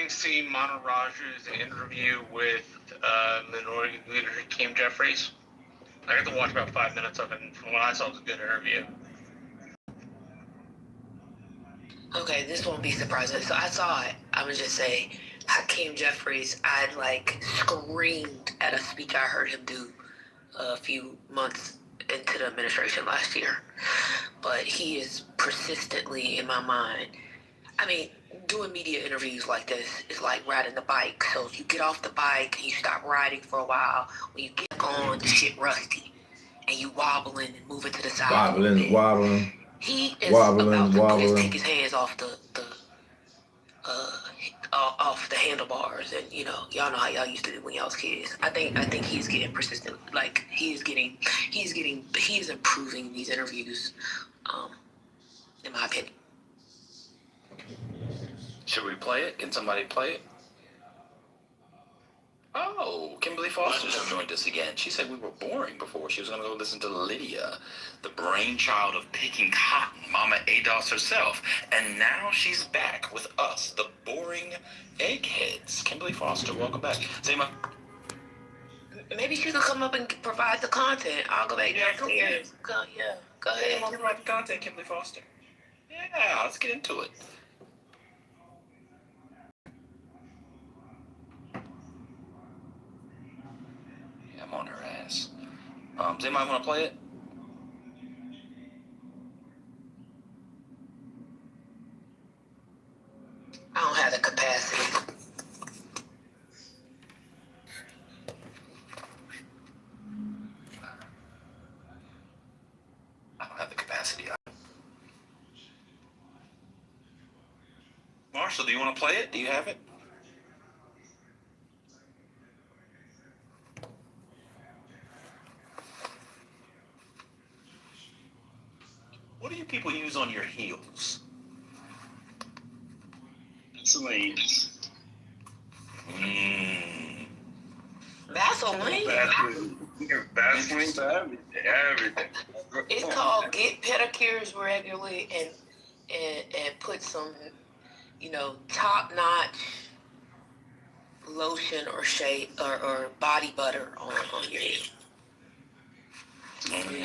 having seen Mona Raj's interview with Minority Leader Hakeem Jeffries, I got to watch about 5 minutes of it, and from what I saw, it was a good interview. Okay, this won't be surprising. So I saw it. I would just say, Hakeem Jeffries, I'd like screamed at a speech I heard him do a few months into the administration last year. But he is persistently in my mind. I mean, doing media interviews like this is like riding the bike. So if you get off the bike and you stop riding for a while, when you get on, the shit rusty. And you wobbling and moving to the side. Wobbling. He is about to just take his hands off off the handlebars, and y'all know how y'all used to do when y'all was kids. I think he's getting persistent. Like he is improving these interviews, in my opinion. Should we play it? Can somebody play it? Oh, Kimberly Foster just joined us again. She said we were boring before. She was going to go listen to Lydia, the brainchild of picking cotton, Mama Ados herself. And now she's back with us, the boring eggheads. Kimberly Foster, welcome back. Zayma. Maybe she could come up and provide the content. I'll go back downstairs. Go ahead. Provide the content, Kimberly Foster. Yeah, let's get into it. I'm on her ass. Does anybody want to play it? I don't have the capacity. Marshall, do you want to play it? Do you have it? What do you people use on your heels? Vaseline. Vaseline? Vaseline to everything. It's called get pedicures regularly and put some, top-notch lotion or shade or body butter on your head.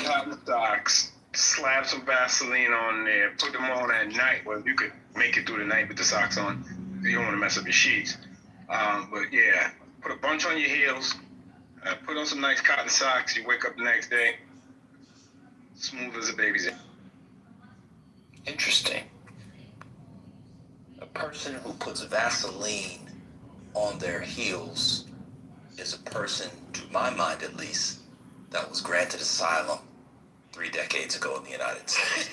Cotton socks. Slap some Vaseline on there. Put them on at night. Well, you could make it through the night with the socks on. You don't want to mess up your sheets. But yeah, put a bunch on your heels. Put on some nice cotton socks. You wake up the next day, smooth as a baby's. Interesting. A person who puts Vaseline on their heels is a person, to my mind at least, that was granted asylum 3 decades ago in the United States.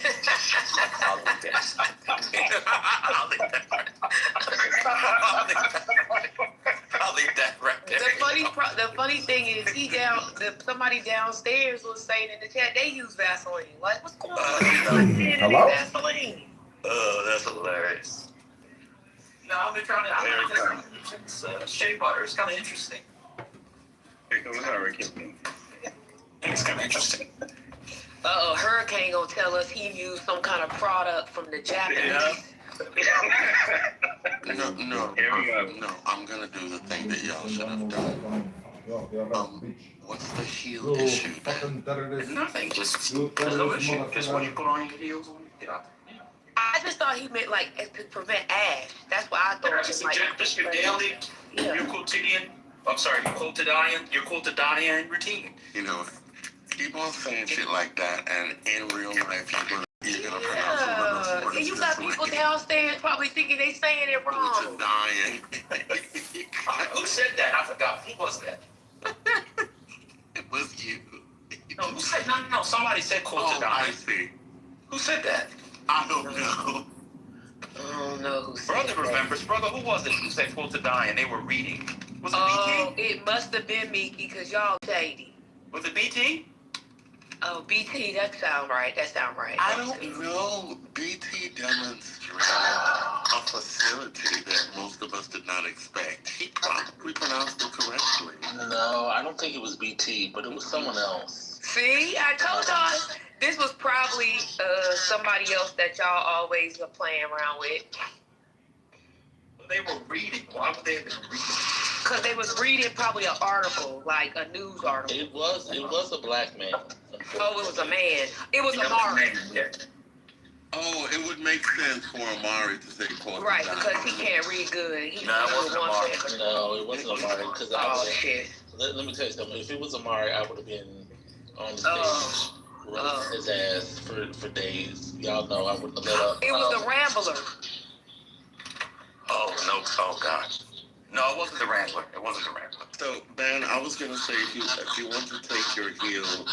I'll leave that. I'll leave that right there. The funny thing is, somebody downstairs was saying in the chat they use Vaseline. Like, what's going on? Hello? Vaseline. Oh, that's hilarious. No, I've been trying to. Shea butter. It's kind of interesting. It's kind of interesting. Hurricane gonna tell us he used some kind of product from the Japanese. No, I'm gonna do the thing that y'all should have done. What's the heel issue then? Nothing, just no issue. Just when you put on your heels, I just thought he meant like to prevent ash. That's what I thought. Just your daily, your quotidian. I'm sorry, your quotidian routine. Keep on saying shit like that, and in real life, you're gonna pronounce the words. And you got people downstairs probably thinking they saying it wrong. Dying. Who said that? I forgot. Who was that? It was you. No, who said? No. Somebody said quotidian. I see. Who said that? I don't know. I don't know who said Brother remembers. Brother, who was it who said quotidian? They were reading. Was it BT? It must have been Mickey because y'all shady. Was it BT? Oh, BT, that sound right. I don't know. BT demonstrated a facility that most of us did not expect. He probably pronounced it correctly. No, I don't think it was BT, but it was someone else. See, I told y'all this was probably somebody else that y'all always are playing around with. They were reading. Why would they have been reading? Because they was reading probably an article, like a news article. It was a black man. Oh, it was a man. It was Amari. Oh, it would make sense for Amari to say quote. Right, because he can't read good. He No, it wasn't Amari. No, it wasn't Amari. Because shit. let me tell you something. If it was Amari, I would have been on the stage roasting his ass for days. Y'all know I wouldn't have let up. It was the Rambler. Oh no! Oh God! No, it wasn't the Rambler. It wasn't the Rambler. So Ben, I was gonna say if you want to take your heels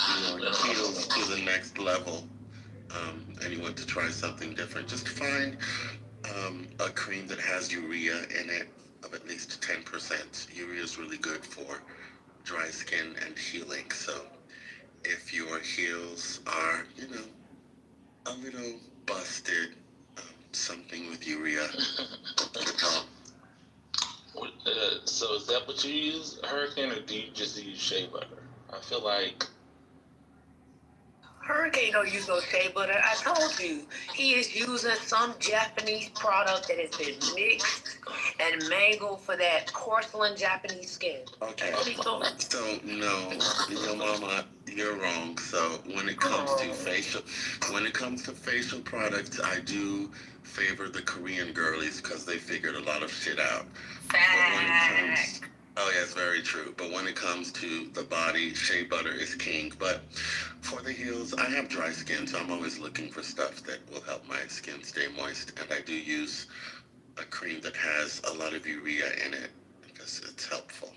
to the next level, and you want to try something different, just find a cream that has urea in it of at least 10%. Urea is really good for dry skin and healing. So if your heels are, a little busted, something with urea would help. So is that what you use, Hurricane, or do you just use shea butter? I feel like Hurricane don't use no shea butter. I told you, he is using some Japanese product that has been mixed and mangled for that porcelain Japanese skin. Okay. What are you doing? So no, your mama, you're wrong. So when it comes to facial products, I do favor the Korean girlies because they figured a lot of shit out. Oh yeah, it's very true. But when it comes to the body, shea butter is king. But for the heels, I have dry skin, so I'm always looking for stuff that will help my skin stay moist. And I do use a cream that has a lot of urea in it because it's helpful.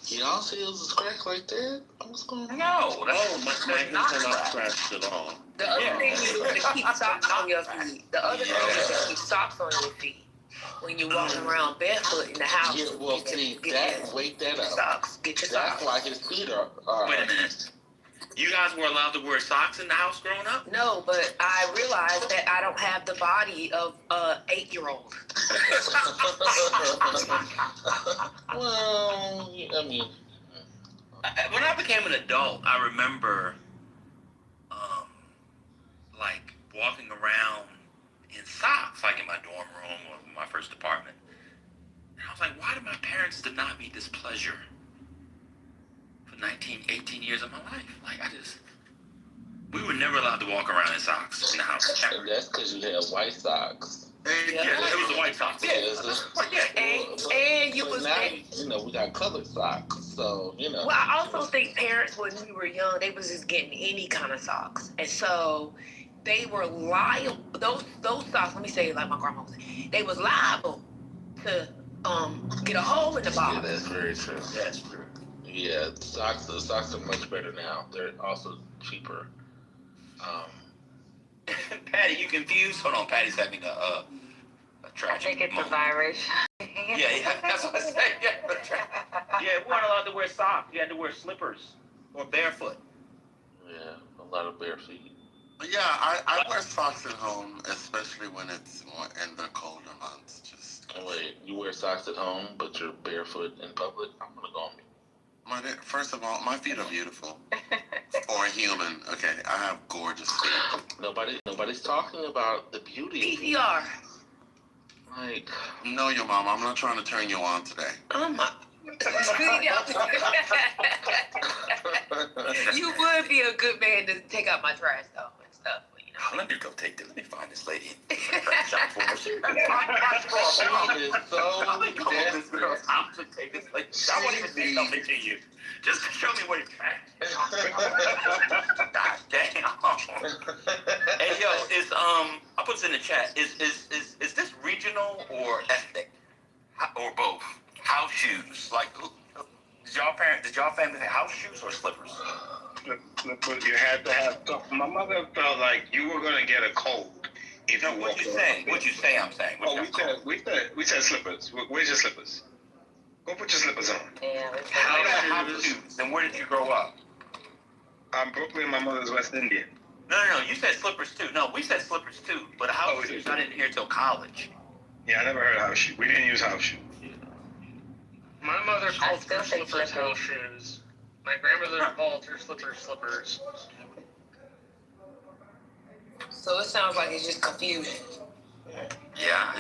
y'all's heels is cracked like that. What's going on? No, My heels are not scratched at all. The other thing you do is to keep socks on your feet. The other thing is to keep socks on your feet. When you're walking around barefoot in the house, Yeah, well, see, wake that up. socks. Get your That's socks. why his feet are. Wait a minute. You guys were allowed to wear socks in the house growing up? No, but I realized that I don't have the body of a 8-year-old. Well, I mean, When I became an adult, I remember, like walking around in socks, like in my dorm room or my first apartment. And I was like, why did my parents deny me this pleasure for 18 years of my life? Like, we were never allowed to walk around in socks in the house. Ever. that's because you have white socks. Yeah, it was the white socks. Yeah, And you But was now, we got colored socks, so Well, I also think parents, when we were young, they was just getting any kind of socks, and so they were liable. Those socks. Let me say it like my grandma was saying. They was liable to get a hole in the Yeah, bottom. that's very true. That's true. Yeah, the socks are much better now. They're also cheaper. Patty, you confused? Hold on, Patty's having a tragic I think it's a moment. virus. Yeah, that's what I said. Yeah, we weren't allowed to wear socks. You had to wear slippers or barefoot. Yeah, a lot of bare feet. Yeah, I wear socks at home, especially when it's more in the colder months. Wait, you wear socks at home, but you're barefoot in public? I'm gonna go on mute. First of all, my feet are beautiful. For a human, okay, I have gorgeous feet. Nobody's talking about the beauty. PPR. Like, No, your mom, I'm not trying to turn you on today. Oh my. You would be a good man to take out my trash though and stuff. Let me go take this. Let me find this lady. she is so desperate. I'm to take this lady. I want to say something to you. Just show me where you're at. God damn. Hey yo, I'll put this in the chat. Is this regional or ethnic? Or both? House shoes. Like, did y'all family have house shoes or slippers? You had to have. My mother felt like you were gonna get a cold if you. What you saying? What you say? I'm saying. We said slippers. Where's your slippers? Go put your slippers on. Yeah, House shoes. And where did you grow up? I'm Brooklyn. My mother's West Indian. No. You said slippers too. No, we said slippers too. But house shoes, I didn't hear till college. Yeah, I never heard of house shoes. We didn't use house shoes. My mother called still her think slippers slippers. house shoes. My grandmother called her slippers. So it sounds like it's just confusion. Yeah,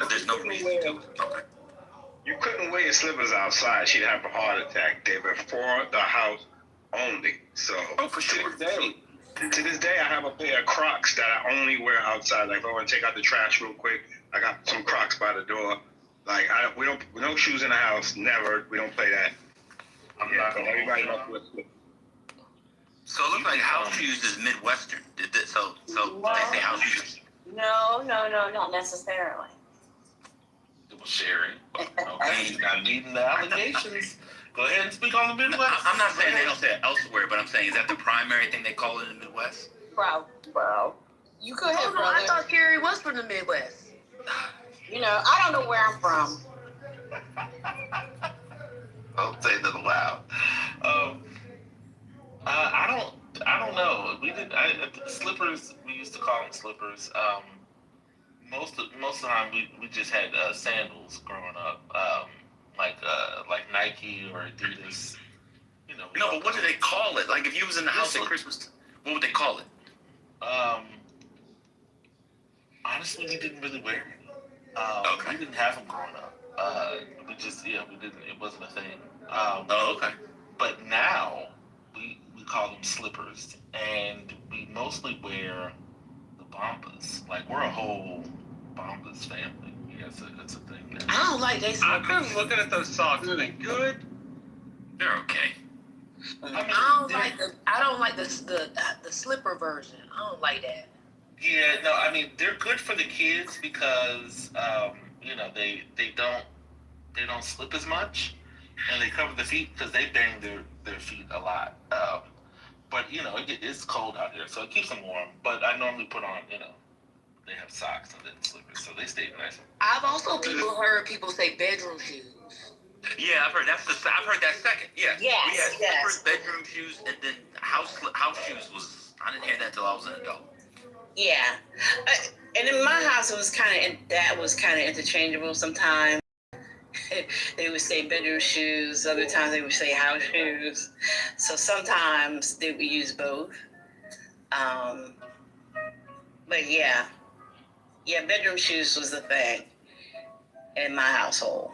there's no reason to. Okay. You couldn't wear slippers outside. She'd have a heart attack. They were for the house only. So For sure. To this day, I have a pair of Crocs that I only wear outside. Like, if I want to take out the trash real quick, I got some Crocs by the door. Like, we no shoes in the house. Never. We don't play that. I'm not gonna everybody hold knows you. what. So it looks like house shoes is Midwestern. So they say house shoes. No, not necessarily. It was Sherry. Okay, you're not meeting the allegations. Go ahead and speak on the Midwest. I'm not saying they don't say it elsewhere, but I'm saying, is that the primary thing they call it in the Midwest? Bro. You go ahead, Oh, no, brother. I thought Carrie was from the Midwest. You know, I don't know where I'm from. Don't say that aloud. I don't know. We did. Slippers. We used to call them slippers. Most of the time, we just had sandals growing up. Like Nike or Adidas. You know. No, but what do they call it? Like, if you was in the house at Christmas, what would they call it? Honestly, we didn't really wear any. Okay. We didn't have them growing up. We didn't. It wasn't a thing. Okay. But now we call them slippers, and we mostly wear the Bombas. Like, we're a whole Bombas family. Yeah, it's a thing now. I don't like they I've slippers. been looking at those socks. Are they good? They're okay. I don't like the slipper version. I don't like that. Yeah, no, I mean, they're good for the kids because they don't slip as much, and they cover the feet because they bang their feet a lot. But it's cold out there, so it keeps them warm. But I normally put on they have socks and then slippers, so they stay nice. I've also heard people say bedroom shoes. Yeah, I've heard that second. Yeah. Yes, We had yes. slippers, bedroom shoes, and then house shoes was. I didn't hear that until I was an adult. Yeah. And in my house, it was kind of interchangeable. Sometimes they would say bedroom shoes. Other times they would say house shoes. So sometimes they would use both. But yeah, bedroom shoes was the thing in my household.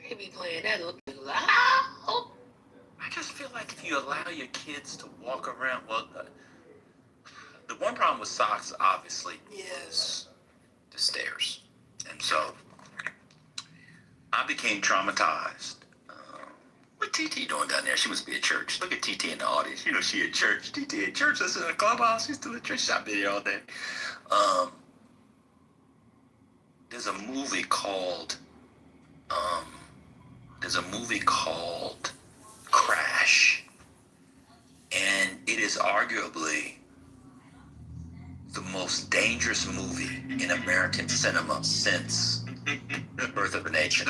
They be playing that look loud. I just feel like if you allow your kids to walk around, the one problem with socks, obviously, is the stairs. And so I became traumatized. What TT doing down there? She must be at church. Look at TT in the audience. You know she at church. TT at church. That's in the clubhouse. She's still at church. I've been here all day. There's a movie called Crash, and it is arguably the most dangerous movie in American cinema since The Birth of a Nation.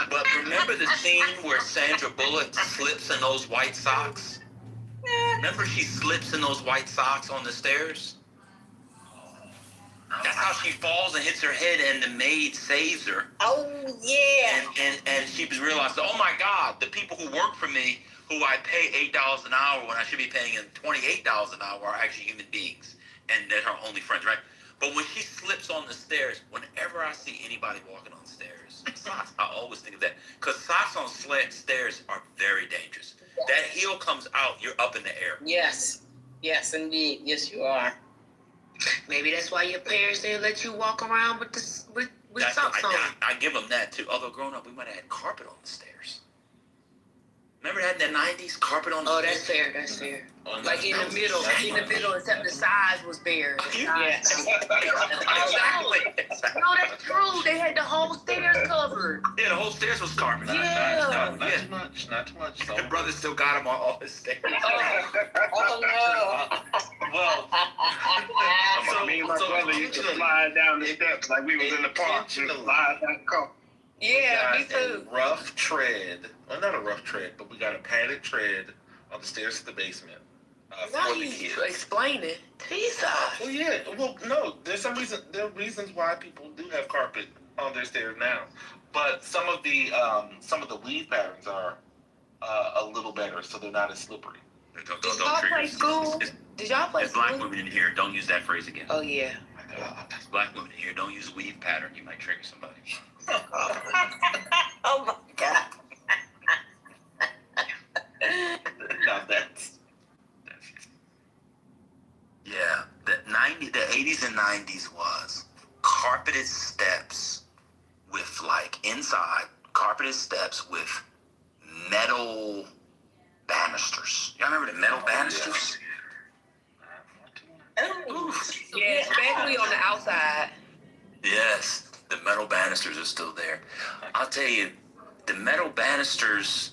But remember the scene where Sandra Bullock slips in those white socks? Remember she slips in those white socks on the stairs? That's how she falls and hits her head, and the maid saves her. Oh, yeah. And she realized, oh my God, the people who work for me, who I pay $8 an hour when I should be paying them $28 an hour, are actually human beings, and they're her only friends, right? But when she slips on the stairs, whenever I see anybody walking on stairs, socks, I always think of that, because socks on stairs are very dangerous. That heel comes out, you're up in the air. Yes, indeed. Yes, you are. Maybe that's why your parents didn't let you walk around with socks on. I give them that too. Although growing up, we might have had carpet on the stairs. Remember that in the 90s, carpet on the stairs? That's fair. That's fair. Like in the middle, except the sides was bare. Yes. Exactly. No, that's true. They had the whole stairs covered. Yeah, the whole stairs was carpet. Yeah. Not too much. So. Your brother still got him on all his stairs. Oh, no. Well, Me and my brother used to slide down the steps like we was in the park. Just slide down the car. Yeah, me we got too. a rough tread. Well, not a rough tread, but we got a padded tread on the stairs to the basement. Now For the you kids. explain it. Jesus. Well, yeah. Well, no. There are reasons why people do have carpet on their stairs now, but some of the weave patterns are a little better, so they're not as slippery. Don't Did y'all play trigger. school? Did y'all play There's black school? women in here. Don't use that phrase again. Oh yeah. There's black women in here. Don't use weave pattern. You might trigger somebody. Oh my God. Now that's Yeah, the 80s and 90s was carpeted steps with like inside carpeted steps with metal banisters. Y'all remember the metal banisters? Yeah, especially on the outside. Yes, the metal banisters are still there. I'll tell you, the metal banisters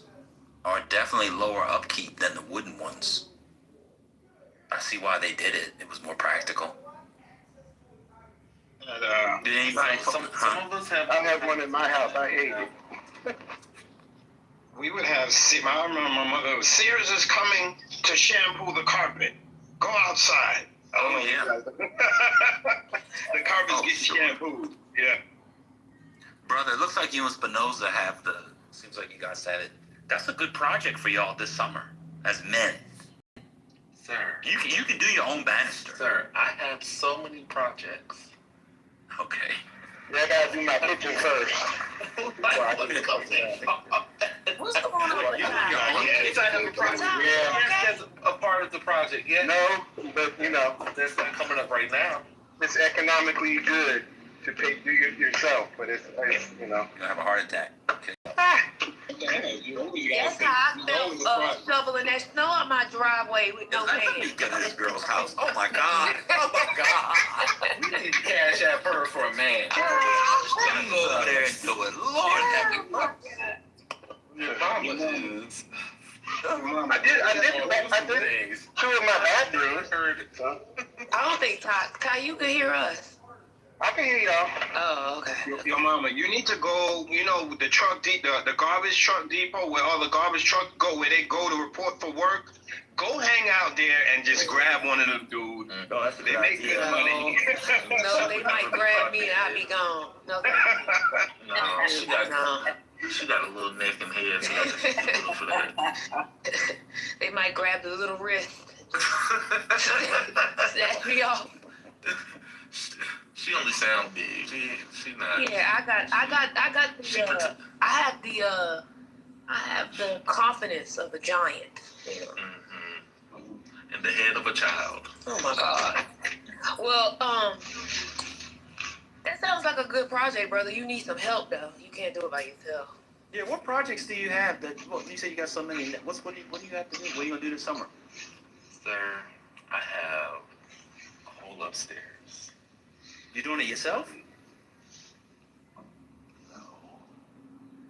are definitely lower upkeep than the wooden ones. I see why they did it. It was more practical. Did anybody? some of us have. I have one in my house. I hate it. We would have, I remember my mother, Sears is coming to shampoo the carpet. Go outside. I don't know yeah. if you guys- the carpet's getting shampooed. Yeah. Brother, it looks like you and Spinoza have the. Seems like you guys had it. That's a good project for y'all this summer as men. Sir, You can do your own banister. sir, I have so many projects. Okay. I gotta do my kitchen first. What's going on with that? Yes, I have a project. Yeah. Yes, that's a part of the project. Yeah. No, but you know, That's not coming up right now. it's economically good to do it yourself, but it's you know. You're gonna have a heart attack. Okay. That's how I felt shoveling that snow up my driveway with no Let me hands. get to this girl's house. Oh my God. Oh my God. We need to cash out her for a man. Gotta go over there and do it. Lord have mercy. Your mama is. I did two of my bathrooms. I don't think Ty, you can hear us. I can hear y'all. Oh, okay. Your mama, you need to go, the truck, the garbage truck depot where all the garbage trucks go, where they go to report for work. Go hang out there and just grab one of them dudes. Oh, that's a They good make idea. good money. No, they might grab me and I'll be gone. No, No, she got a little neck and head. So that's little for that. they might grab the little wrist. Snatch me off. She only sound big. She not. Yeah, I have the confidence of a giant. Mm-hmm. And the head of a child. Oh my God. Well, that sounds like a good project, brother. You need some help though. You can't do it by yourself. Yeah, what projects do you have that? Well, you say you got so many. What do you have to do? What are you gonna do this summer? Sir, I have a whole upstairs. You doing it yourself? No,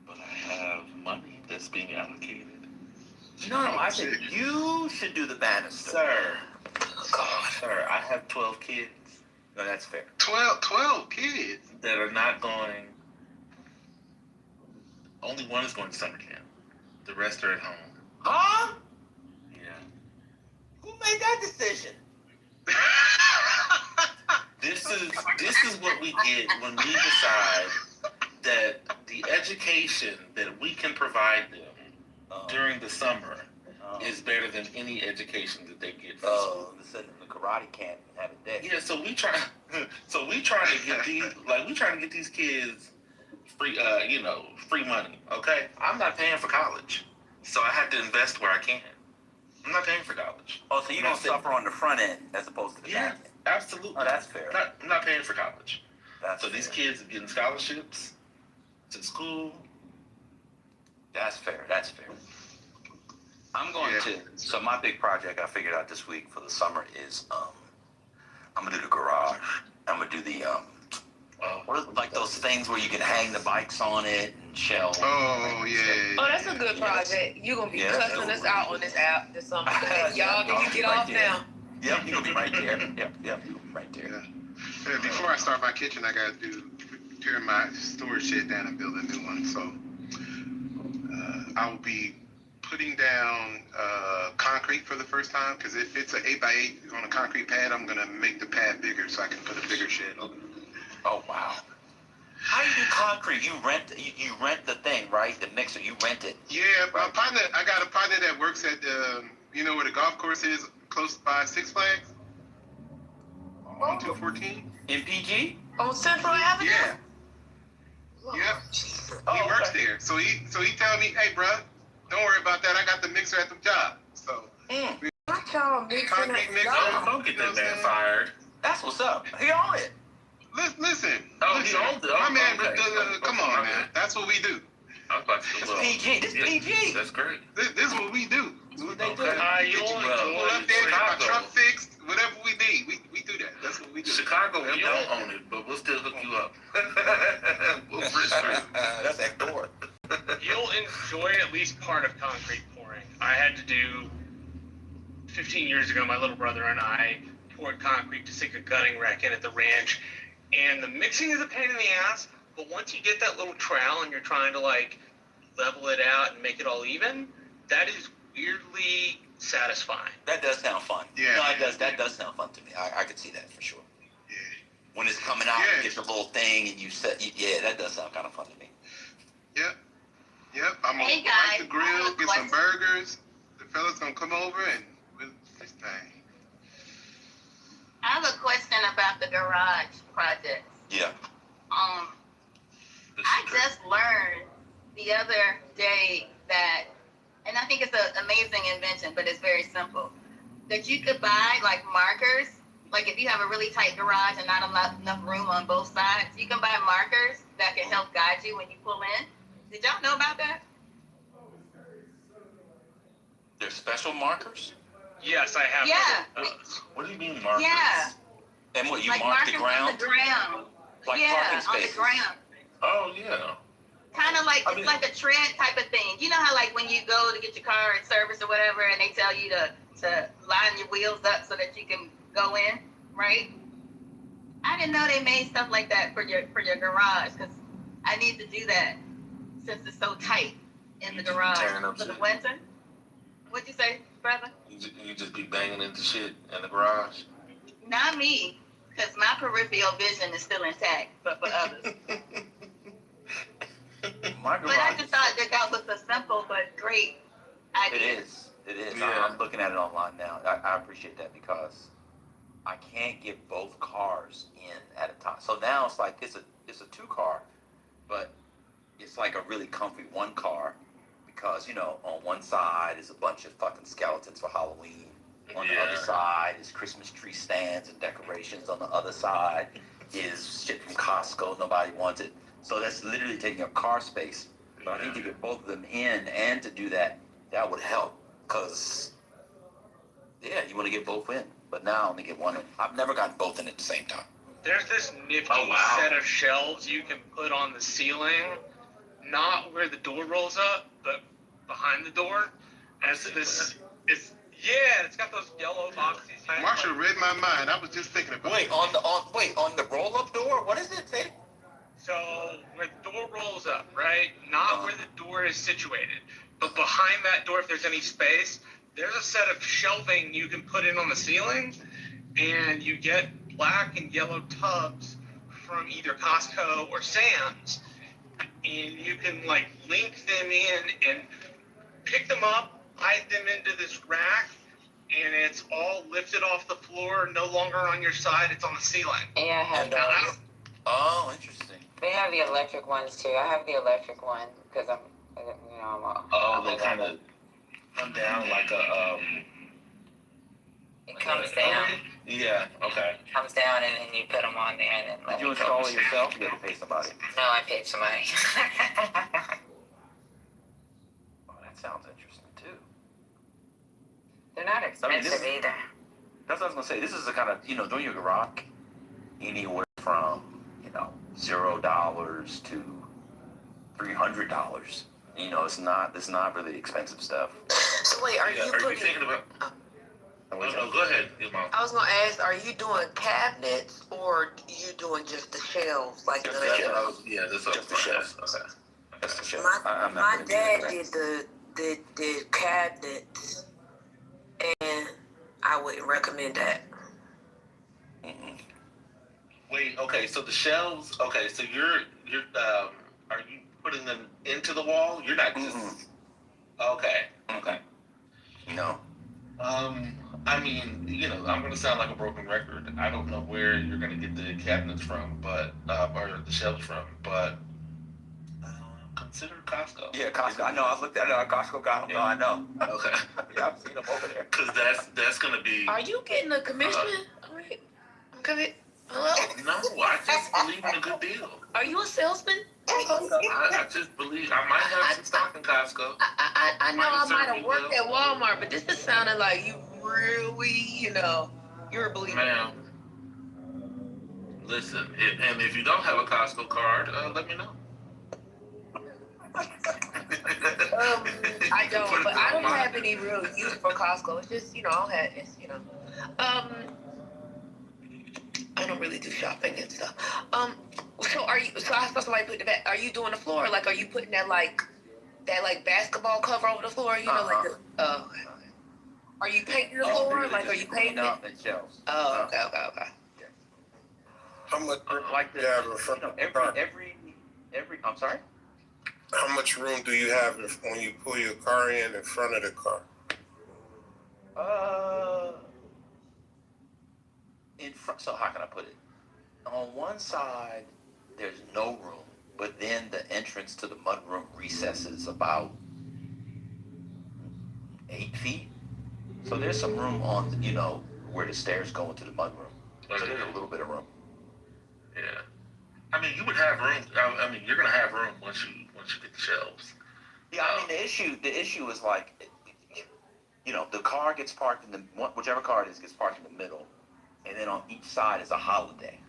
but I have money that's being allocated. No, I said you should do the banister. Sir, sir, I have 12 kids. No, that's fair. 12 kids. That are not going. Only one is going to summer camp. The rest are at home. Huh? Yeah. Who made that decision? This is what we get when we decide that the education that we can provide them during the summer is better than any education that they get from school. They said in the karate camp and have a day. Yeah, so we try to get these kids free free money, okay? I'm not paying for college. So I have to invest where I can. I'm not paying for college. Oh, so you're gonna suffer on the front end as opposed to the Yeah, back end. absolutely. Oh, that's fair. I'm not paying for college. That's So fair. these kids are getting scholarships to school. That's fair. That's fair. I'm going to. So my big project I figured out this week for the summer is I'm gonna do the garage. I'm gonna do the what are, like those things where you can hang the bikes on it and shelves. Oh yeah. Oh, that's a good project. You're gonna be cussing us out on this app this summer. Y'all need to get off now. Yep, you're gonna be right there. Yep, right there. Yeah. Before I start my kitchen, I gotta tear my storage shed down and build a new one. So I will be putting down concrete for the first time because if it's an 8x8 on a concrete pad, I'm gonna make the pad bigger so I can put a bigger shed on. Oh wow. How do you do concrete? You rent the thing, right? The mixer, you rent it. Yeah, but I got a partner that works at you know where the golf course is, close by Six Flags on 214. In PG? On Central Avenue? Yeah. Lord, Yep. Jesus. He works there, so he tell me, hey, bro, don't worry about that. I got the mixer at the job. So Not y'all mixing concrete it. mixer. Don't get that man fired. That's what's up. He on it. Listen. Oh, listen. he owns it. My man, Okay. come on, man. That's what we do. I was about to It's say, well, PG. This yeah, PG. That's great. This is what we do. That's what they do. Okay. You Get only pull well, up there, get my Chicago. truck fixed, whatever we need. We do that. That's what we do. Chicago, we don't own it, but we'll still hook you up. We'll bridge through. That's Ecuador. You'll enjoy at least part of concrete pouring. I had to do 15 years ago. My little brother and I poured concrete to sink a gutting rack in at the ranch, and the mixing is a pain in the ass. But once you get that little trowel and you're trying to like level it out and make it all even, that is weirdly satisfying. That does sound fun. Yeah. No, that does sound fun to me. I could see that for sure. Yeah. When it's coming out, Yeah. you get your little thing and you set. Yeah, that does sound kind of fun to me. Yep. I'm gonna Hey, light guys, the I grill, have a get some question. burgers. The fellas gonna come over and we'll do this thing. I have a question about the garage project. Yeah. I just learned the other day that, and I think it's an amazing invention, but it's very simple, that you could buy like markers. Like if you have a really tight garage and not enough room on both sides, you can buy markers that can help guide you when you pull in. Did y'all know about that? There's special markers. Yes, I have. Yeah. What do you mean markers? Yeah. And what you Like mark the markers ground? on the ground. Like Yeah, parking on the spaces. ground. Oh, yeah. Kind of like, I it's mean- like a tread type of thing. You know how like when you go to get your car at service or whatever and they tell you to line your wheels up so that you can go in, right? I didn't know they made stuff like that for your garage because I need to do that since it's so tight in the You just be garage tearing up for the shit. winter. What'd you say, brother? You just be banging into shit in the garage. Not me, because my peripheral vision is still intact, but for others. My But I garage. just thought that was a simple but great idea. It is. Yeah. I'm looking at it online now. I appreciate that because I can't get both cars in at a time. So now it's like it's a two car, but it's like a really comfy one car because on one side is a bunch of fucking skeletons for Halloween. On the other Yeah. side is Christmas tree stands and decorations. On the other side is shit from Costco. Nobody wants it. So that's literally taking up car space. But I think to get both of them in and to do that would help. Because, yeah, you want to get both in. But now I only get one in. I've never gotten both in at the same time. There's this nifty Oh, wow. set of shelves you can put on the ceiling, not where the door rolls up, but behind the door. And it's got those yellow boxes. Marshall read my mind. I was just thinking about Wait, on the roll-up door? What is it? Say it. So where the door rolls up, right? Not where the door is situated, but behind that door, if there's any space, there's a set of shelving you can put in on the ceiling, and you get black and yellow tubs from either Costco or Sam's, and you can like link them in and pick them up, hide them into this rack, and it's all lifted off the floor, no longer on your side, it's on the ceiling. Yeah, I have Now, I those. don't, Oh, interesting. They have the electric ones too. I have the electric one because I'm a. Oh, they kind of come down like a It comes down, Yeah. Okay. and then you put them on there and then let Did you it install go. it yourself? You had to pay somebody. No, I paid somebody. Oh, that sounds interesting too. They're not expensive this- either. That's what I was gonna say. This is the kind of doing your garage anywhere from $0 to $300. It's not really expensive stuff. So wait, are Yeah. you Are you putting? thinking about? Oh, no, go ahead, your mom. I was gonna ask, are you doing cabinets or you doing just the shelves, like Just the? the shelves. Yeah, that's up Just the front. shelves. Okay. That's the show. My I'm not my gonna do dad that. did the cabinets, and I wouldn't recommend that. Mm-mm. Wait. Okay. So the shelves. Okay. So you're are you putting them into the wall? You're not just okay. No. I mean, I'm gonna sound like a broken record. I don't know where you're gonna get the cabinets from, but or the shelves from, but consider Costco. Yeah, Costco. I know. I looked at it. Costco got them. No, I know. Okay. Yeah, I've seen them over there. Because that's gonna be. Are you getting a commission? Okay. Hello? No, I just believe in a good deal. Are you a salesman? I just believe I might have some stock in Costco. I know I might have worked at Walmart, but this is sounding like you really, you're a believer. Ma'am, listen, and if you don't have a Costco card, let me know. I don't, but I don't have any real use for Costco. It's just, I don't really do shopping and stuff. So I saw somebody put are you doing the floor? Like, are you putting that basketball cover over the floor? Okay. Are you painting the floor? Like, are you painting it? The shelves. Oh, okay. How much room Like do you have in front of the car? every. I'm sorry. How much room do you have when you pull your car in front of the car? In front. So how can I put it? On one side, there's no room, but then the entrance to the mudroom recesses about 8 feet. So there's some room on, where the stairs go into the mudroom. So there's a little bit of room. Yeah. I mean, you would have room. I mean, you're gonna have room once you get the shelves. Yeah, I mean, the issue is like, the car gets parked whichever car it is gets parked in the middle, and then on each side is a holiday.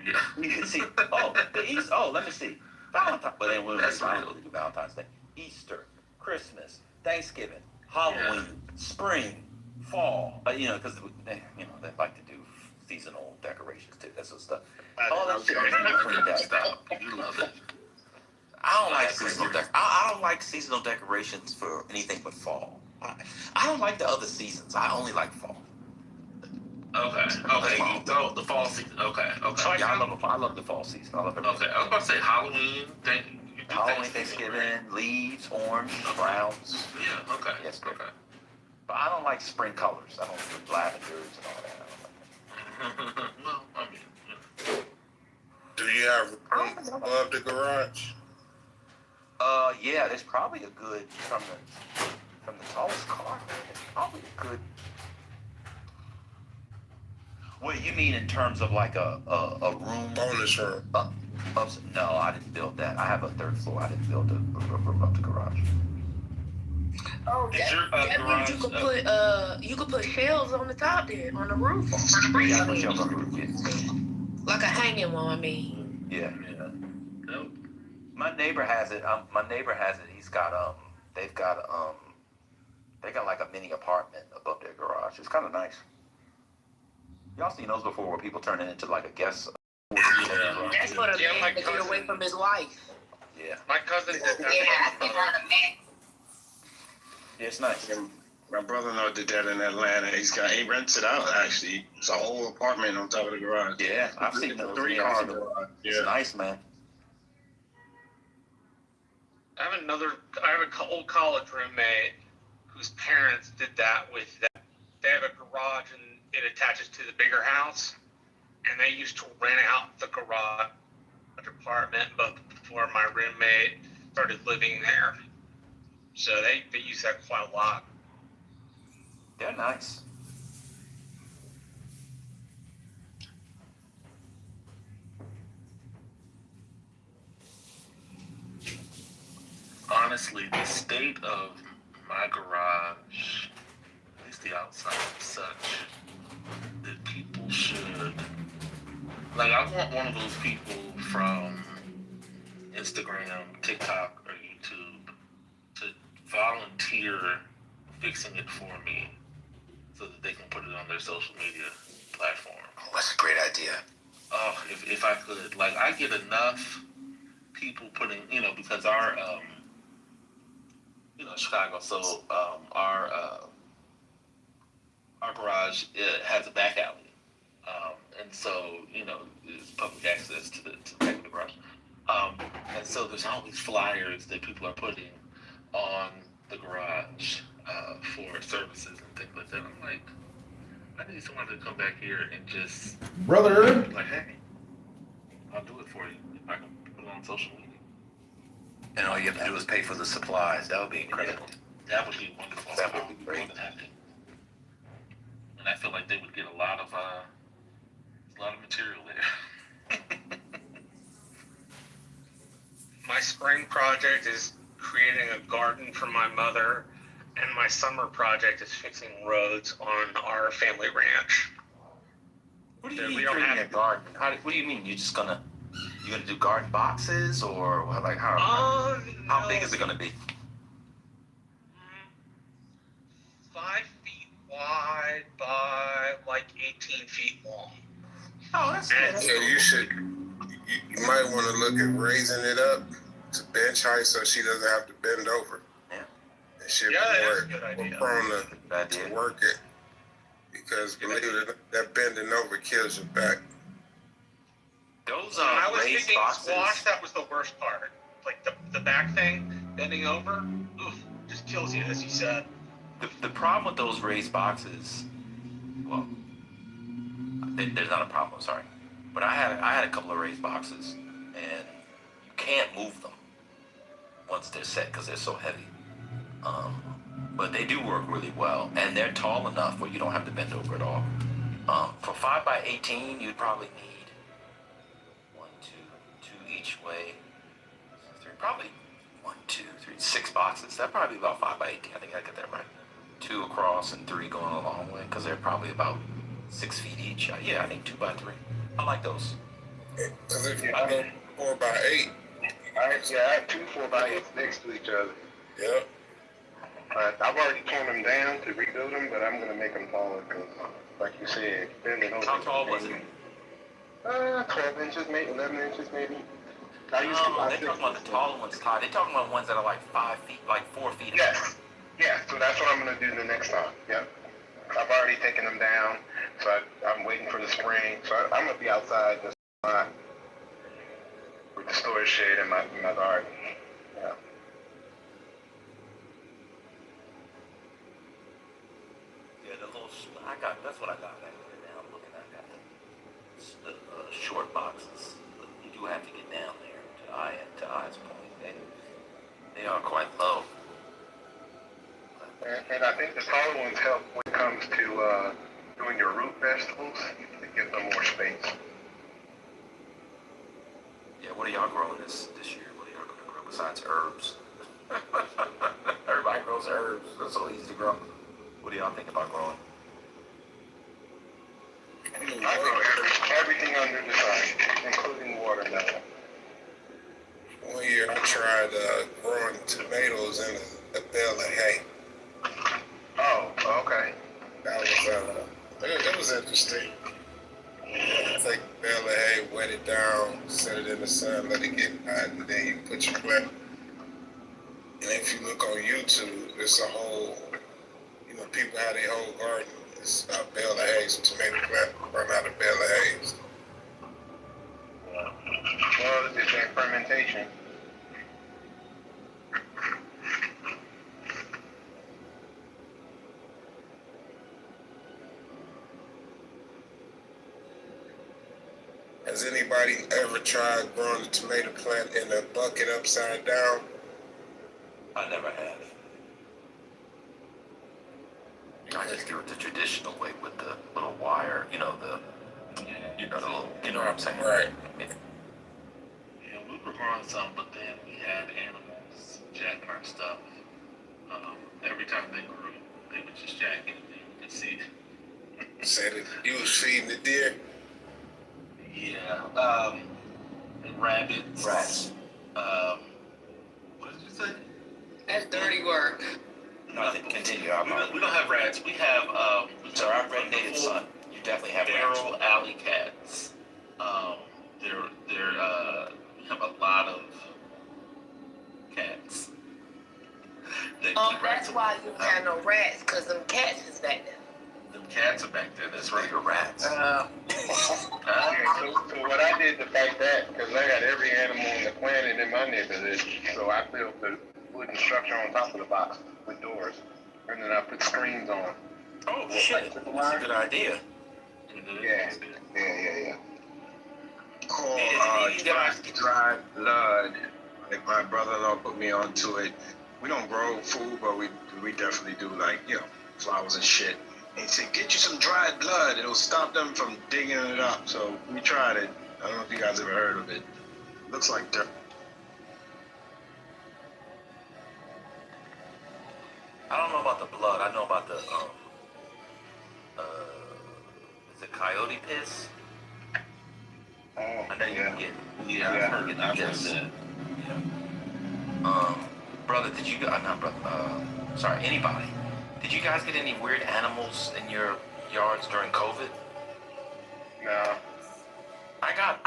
Yeah. You can see, let me see. Valentine's, but then we'll do Valentine's Day, Easter, Christmas, Thanksgiving, Halloween, spring, fall. Because they like to do seasonal decorations too. That's what stuff. All that shit. Stop. You love it. I don't like seasonal I don't like seasonal decorations for anything but fall. I don't like the other seasons. I only like fall. Okay. The fall season. Okay. Yeah, I love the fall season. I love everything. Okay. I was about to say Halloween. Halloween, Thanksgiving, leaves, orange, browns. Yeah. Okay. Yes, good. Okay. But I don't like spring colors. I don't do lavenders and all that. Well, I mean. Do you have room above the garage? Yeah, there's probably a good from the tallest car. There's probably a good. What you mean in terms of like a room? Bonus room. No, I didn't build that. I have a third floor. I didn't build a room above the garage. Oh, that means you could put shelves on the top there, on the roof. Yeah, I put shelves on the roof. Yeah. Like a hanging one, I mean. Yeah. Nope. My neighbor has it. He's got they got like a mini apartment above their garage. It's kind of nice. Y'all seen those before, where people turn it into like a guest. Yeah. That's for the man to get away from his wife. Yeah. My cousin did that. Yeah, it's nice. My brother-in-law did that in Atlanta. He rents it out, actually. It's a whole apartment on top of the garage. Yeah, I've seen those. Three-car garage. It's nice, man. I have an old college roommate whose parents did that with that. They have a garage and it attaches to the bigger house, and they used to rent out the garage apartment, but before my roommate started living there. So they use that quite a lot. They're nice. Honestly, the state of my garage, at least the outside, is such that people should. Like, I want one of those people from Instagram, TikTok, or YouTube to volunteer fixing it for me so that they can put it on their social media platform. Oh, that's a great idea. Oh, if I could. Like, I get enough people putting, because our, Chicago, so our garage has a back alley. And so, it's public access to the back of the garage. so there's always flyers that people are putting on the garage for services and things like that. I'm like, I need someone to come back here and just Brother. like, hey, I'll do it for you. I can put it on social media. And all you have to do is pay for the supplies. That would be incredible. Yeah, that would be wonderful. That would be great. More than happy. And I feel like they would get a lot of material there. My spring project is creating a garden for my mother, and my summer project is fixing roads on our family ranch. What do you We mean don't creating have- a garden? What do you mean? You're gonna do garden boxes, or like how No, big is it gonna be? 5 feet wide by like 18 feet long. Oh, that's And Yeah, you might want to look at raising it up to bench height so she doesn't have to bend over. Yeah. And she'll Yeah, that is a be good idea. more prone Good idea. to work it. Because believe it or not, that bending over kills your back. Those When I was raised thinking boxes. squash, that was the worst part. Like the back thing, bending over, oof, just kills you, as you said. The problem with those raised boxes, well, there's not a problem. Sorry, but I had a couple of raised boxes, and you can't move them once they're set because they're so heavy. But they do work really well, and they're tall enough where you don't have to bend over at all. For 5 by 18, you'd probably need 1, 2, 2 each way. 3, probably 1, 2, 3, 6 boxes. That'd probably be about 5 by 18. I think I got that right. 2 across and 3 going a long way because they're probably about 6 feet each. Yeah, I think 2 by 3. I like those. Because if you go 4 by 8, I have 2 4x8s next to each other. yeah. I've already torn them down to rebuild them, but I'm going to make them taller because, like you said, bending over. How tall was it? 12 inches, maybe 11 inches, maybe. I used to. No, they're talking about the taller ones, Todd. They're talking about ones that are like 5 feet, like 4 feet. Yes. Yeah, so that's what I'm going to do the next time. Yep. I've already taken them down, so I'm waiting for the spring. So I'm going to be outside this with the storage shed in my garden. Yeah. Yeah, the little, that's what I got back there now. I'm looking at the short boxes. You do have to get down there to I's point. They are quite low. And I think the taller ones help when it comes to doing your root vegetables. It gives them more space. Yeah, what are y'all growing this year? What are y'all going to grow besides herbs? Everybody grows herbs. They're so easy to grow. What do y'all think about growing? I grow everything under the sun, including watermelon. One year I tried growing tomatoes in a bale of hay. Oh, okay. That was it was interesting. Take a bale of hay, wet it down, set it in the sun, let it get hot, and then you put your plant. And if you look on YouTube, it's a whole, people have their whole garden. It's a bale of hay, so tomato plant run out of bale of hays. Well, it's that fermentation. Has anybody ever tried growing a tomato plant in a bucket upside down? I never have. I just do it the traditional way with the little wire, the little, you know what I'm saying? Right. Yeah, we were growing some, but then we had animals jacking our stuff. Every time they grew, they would just jack it, and you could see it. Said it. You was feeding the deer. Yeah, rabbits. Rats. What did you say? That's dirty work. No, continue. We don't have rats. We have So our red native son, you definitely have rats. feral alley cats. We have a lot of cats. They keep rats. That's why you don't have no rats, because them cats is back there. Them cats are back there. That's right. Your rats. So what I did to fight that, because I got every animal on the planet in my neighborhood, so I built the wooden structure on top of the box with doors, and then I put screens on. Oh shit, that's a good idea. Yeah. Called dried blood. Like my brother-in-law put me onto it. We don't grow food, but we definitely do, like, you know, flowers and shit. And he said, get you some dried blood. It'll stop them from digging it up. So we tried it. I don't know if you guys ever heard of it. Looks like dirt. I don't know about the blood. I know about the is it coyote piss? Oh, I know you can get. Yeah, I've heard that. Yeah. Brother, did you not brother? Sorry, anybody. Did you guys get any weird animals in your yards during COVID? No. I got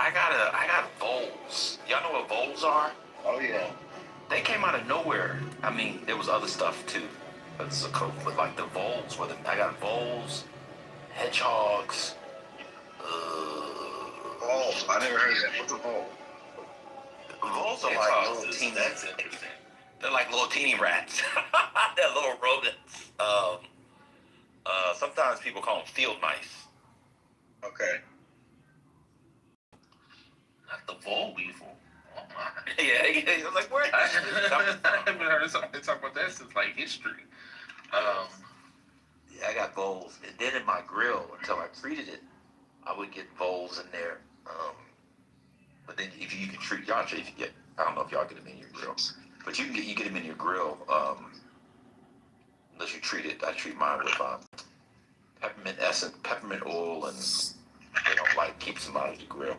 voles. Y'all know what voles are? Oh, yeah. They came out of nowhere. I mean, there was other stuff too. It's a COVID, but like the voles were I got voles, hedgehogs. Oh, I never heard of that. What's a vole? Voles are like little teeny. That's interesting. They're like little teeny rats. They're little rodents. Sometimes people call them field mice. Okay. Not the vole weevil. Oh my. Yeah, I was like, where? I haven't heard somebody talk about that since like history. Yeah, I got voles, and then in my grill, until I treated it, I would get voles in there. But then if you can treat y'all, if you get, I don't know if y'all get them in your grill, but you get them in your grill. Unless you treat it, I treat mine with peppermint essence, peppermint oil, and like keeps them out of the grill.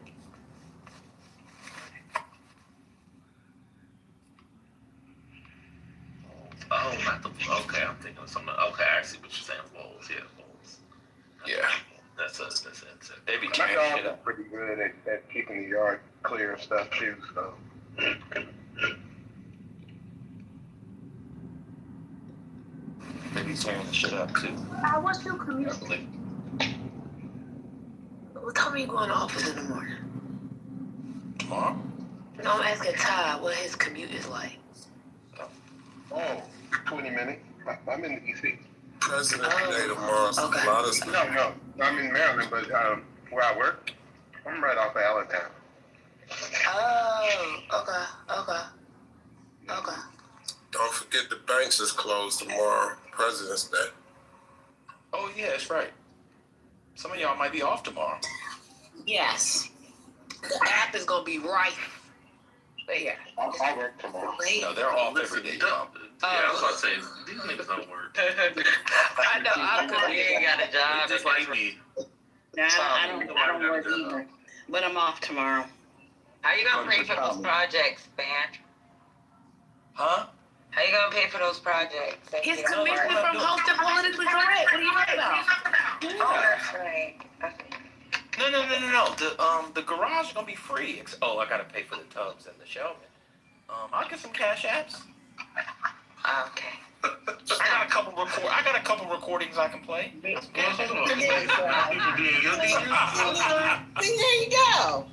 Oh, not the. Okay, I'm thinking of something. Okay, I see what you're saying. Voles, yeah, voles. Yeah. That's it. They be My tearing dogs shit are up. pretty good at keeping the yard clear of stuff, too, so. They be tearing the shit up too. What's your commute? What time are you going to office in the morning? Tomorrow? No, I'm asking Ty what his commute is like. Oh, 20 minutes. I'm in the DC. President's Day tomorrow. So Okay. a lot of stuff. No, I'm in Maryland, but where I work, I'm right off of Allentown. Oh, okay. Don't forget the banks is closed tomorrow. President's Day. Oh yeah, that's right. Some of y'all might be off tomorrow. Yes. The app is gonna be right. But yeah. I'll work tomorrow. No, they're off every day. Tom. Yeah, I was about to say these niggas don't work. I know. I You ain't got a job. Just like me. No, I don't work either. But I'm off tomorrow. How you gonna pay for those projects, man? Huh? How you gonna pay for those projects? His commission from hosting Politically Correct. What are you talking about? Oh, that's right. Okay. No. The garage is gonna be free. Oh, I gotta pay for the tubs and the shelving. I'll get some cash apps. Okay. I got a couple recordings I can play. There you go.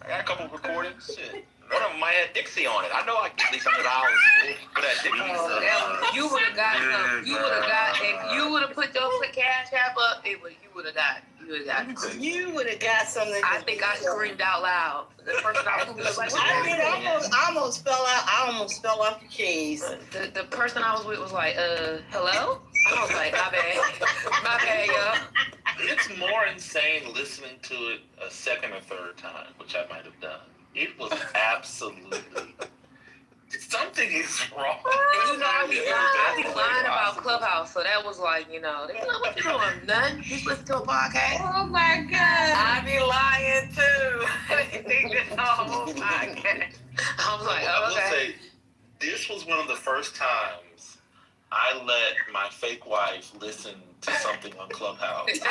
I got a couple recordings. Shit. One of them might have Dixie on it. I know I can get at least $100 for that Dixie. You would have got some. You would have got if you would have put your cash app up. You would have got. You would have got something. I think I screamed out loud. The person I was with was like, I almost fell out. I almost fell off the keys. the person I was with was like, hello? I was like, my bad, y'all. It's more insane listening to it a second or third time, which I might have done. It was absolutely something is wrong. And I be lying about Clubhouse, so that was like, they know what you doing, nothing. Just listen to a podcast. Oh my God. I be lying too. They did the whole podcast. I was like, I oh, will okay. say, this was one of the first times I let my fake wife listen to something on Clubhouse. And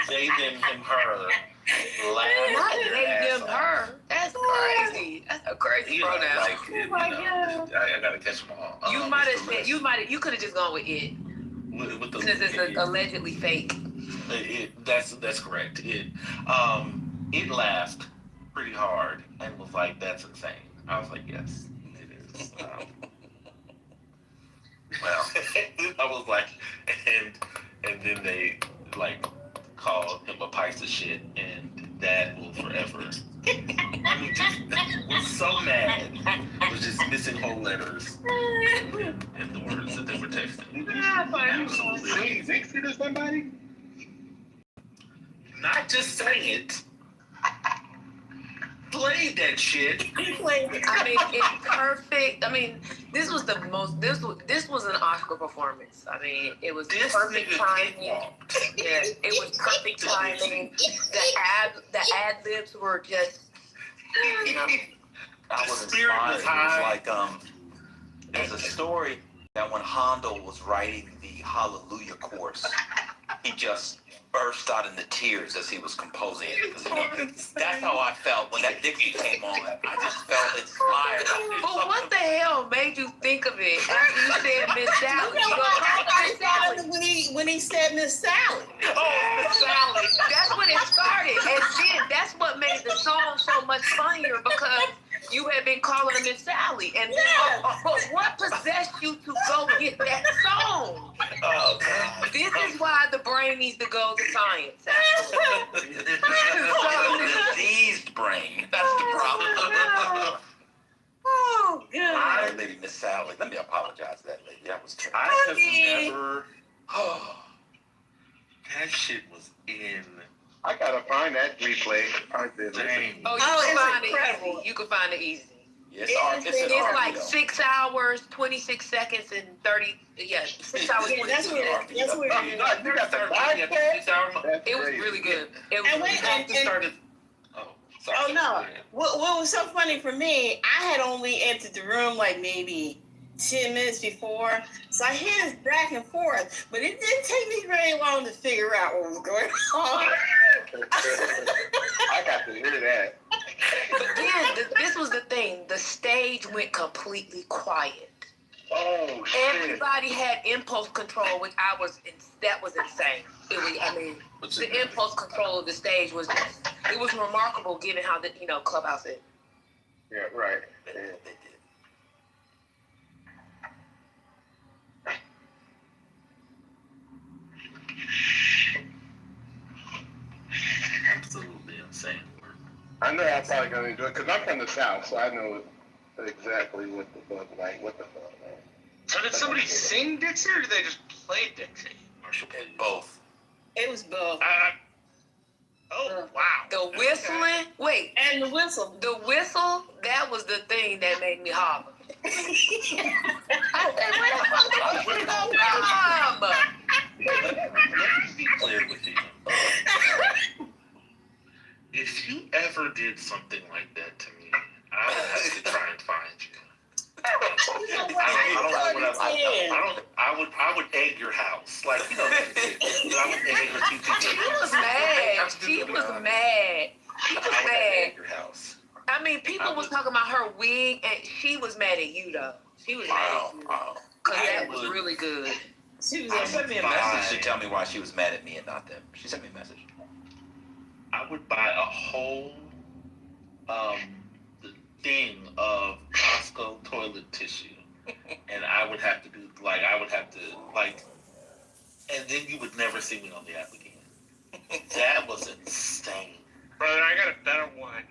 they, them, him, her laugh. Not they, them, her. That's crazy. That's a crazy pronoun. I gotta catch them all. You might have said, you could have just gone with it. with the Since it's allegedly fake. That's correct. It laughed pretty hard and was like, "That's insane." I was like, "Yes, it is." Well, I was like, and then they like called him a piece of shit, and Dad will forever. I mean, just was so mad. Was just missing whole letters in the words that they were texting. Say next to somebody? Not just saying it. Played that shit. I mean, it's perfect. I mean, this was an Oscar performance. I mean, it was This perfect nigga timing. walked. Yeah, it was perfect timing. The ad libs were just, you know. I was inspired. It was like there's a story that when Hondo was writing the Hallelujah course, he just burst out into tears as he was composing it. That's how I felt when that Dixie came on. I just felt inspired. But what the hell made you think of it after you said Miss Sally? You know, Miss Sally. When he said Miss Sally. Oh, Miss Sally. That's when it started. And then that's what made the song so much funnier because you had been calling her Miss Sally. And but what possessed you to go get that song? Oh, God. This is why the brain needs to go to science. Diseased brain. That's the problem. Oh, God. Lady Miss Sally. Let me apologize to that lady. That was terrible. I have never. That shit was in. I gotta find that replay. Dang. Oh, you can find incredible. it easy. You can find it easy. Yes, It's like 6 hours, 26 seconds, and 30. Yeah, 6 hours. Yeah, that's where You got the podcast? It was really good. It was And really wait, good. Just started. Oh, sorry. Oh no! What was so funny for me? I had only entered the room like maybe 10 minutes before, so I hear this back and forth, but it didn't take me very long to figure out what was going on. I got to hear that. Again, this was the thing. The stage went completely quiet. Oh shit! Everybody had impulse control, which that was insane. It was, I mean, the impulse control of the stage was it was remarkable given how the Clubhouse is. Yeah, right. They did. Absolutely insane. I know I'm probably gonna enjoy it because I'm from the South, so I know exactly what the fuck, man. So did somebody sing Dixie or did they just play Dixie? Both. It was both. Oh, wow. The whistling, wait, And the whistle. the whistle, that was the thing that made me holler. I said, where the fuck did this come from? Let me be clear with you. If you ever did something like that to me, I would have to try and find you. I would egg your house. Like, you know, I would egg your She was mad. She was mad. She was mad. your house. I mean, people was talking about her wig, and she was mad at you, though. She was mad at you. Because that was really good. She sent me a message to tell me why she was mad at me and not them. She sent me a message. I would buy a whole thing of Costco toilet tissue, and I would have to and then you would never see me on the app again. That was insane. Brother, I got a better one.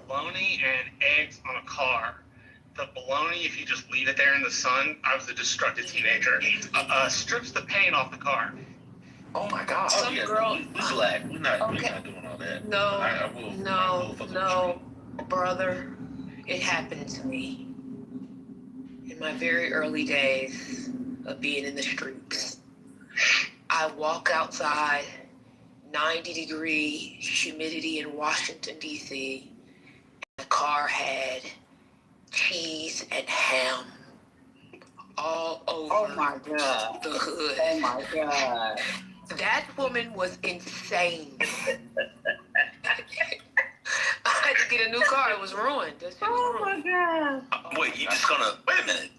Bologna and eggs on a car. The bologna, if you just leave it there in the sun, I was a destructive teenager, strips the paint off the car. Oh my God. Some girl. We black. We're not doing all that. No, brother. It happened to me in my very early days of being in the streets. I walk outside, 90-degree humidity in Washington, D.C. The car had cheese and ham all over the hood. Oh my God. That woman was insane. I had to get a new car. It was ruined. That shit was ruined. My God. Wait, you just gonna wait a minute?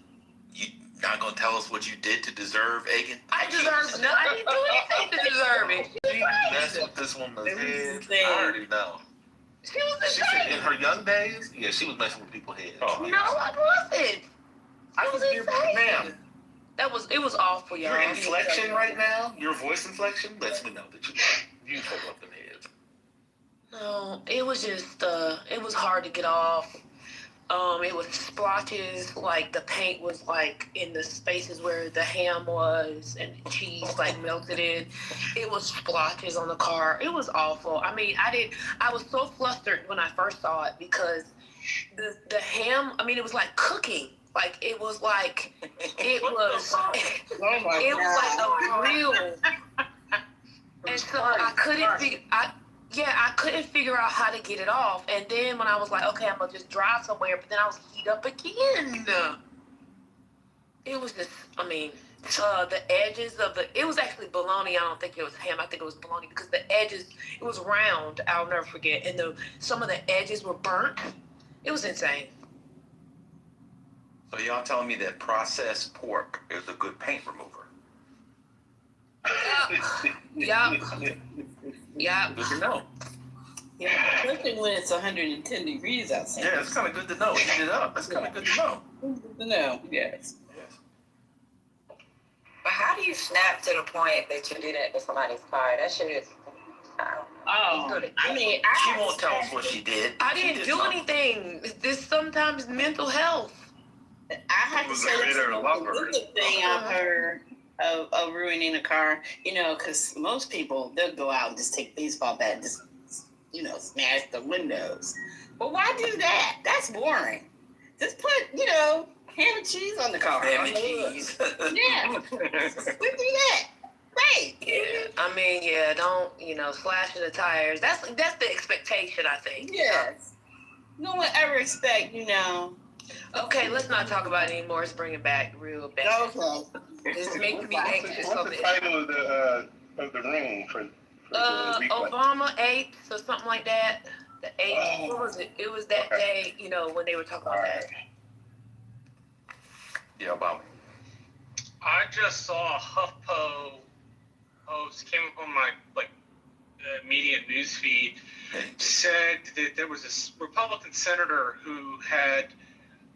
Not gonna tell us what you did to deserve Egan? I deserve no. I didn't do anything to deserve it. She messed with this woman's head. insane. I already know. She was She said in insane. her young days, yeah, she was messing with people's heads. Oh, No, I wasn't. I was here, ma'am. It was awful, y'all. Your inflection right now, your voice inflection, lets me know that you fuck up the heads. No, it was just it was hard to get off. It was splotches, like the paint was like in the spaces where the ham was and the cheese like melted in. It was splotches on the car. It was awful. I mean, I was so flustered when I first saw it because the ham, I mean, it was like cooking. Like it was like it was Oh my it was God. like a grill. And so I couldn't figure out how to get it off. And then when I was like, okay, I'm gonna just drive somewhere, but then I was heat up again. It was just, I mean, the edges of it was actually bologna. I don't think it was ham. I think it was bologna because the edges, it was round. I'll never forget. And some of the edges were burnt. It was insane. So y'all telling me that processed pork is a good paint remover? Yup. Yup. Good to know. Yeah, especially when it's 110 degrees outside. Yeah, it's kind of good to know. Heat it up. That's kind of good to know. Good to know, yes. Yes. But how do you snap to the point that you did it to somebody's car? That shit is. Oh, I mean, She won't tell us what she did. I She didn't did do something. anything. This sometimes mental health. I have to Was say a that's bitter the lover. most good thing I've heard of ruining a car. You know, because most people, they'll go out and just take baseball bat and just, smash the windows. But why do that? That's boring. Just put, ham and cheese on the car. Ham and cheese. Yeah. We do that. Right. Yeah, I mean, yeah, don't, slashing the tires. That's the expectation, I think. Yes. No one ever expect, Okay, let's not talk about it anymore. Let's bring it back real bad. Okay. It's making me anxious What's of the it. title of the room for the replay? Obama 8th or something like that. The 8th. Oh. What was it? It was that Okay. day, when they were talking about that. Yeah, Obama. I just saw a HuffPo post came up on my immediate news feed. Said that there was a Republican senator who had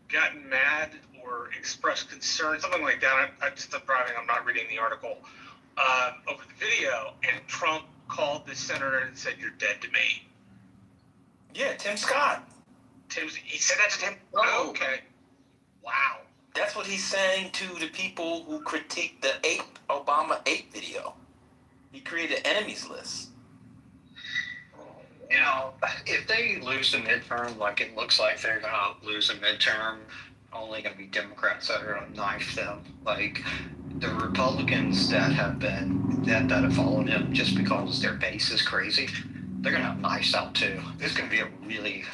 gotten mad or expressed concern, something like that. I'm driving. I'm not reading the article over the video, and Trump called this senator and said, "You're dead to me." Yeah, Tim Scott. He said that to Tim. Oh. Okay. Wow. That's what he's saying to the people who critique the Obama 8 video. He created an enemies list. If they lose the midterm, like it looks like they're going to lose a midterm, only going to be Democrats that are going to knife them. Like the Republicans that have followed him just because their base is crazy, they're going to have knives out too. It's going to be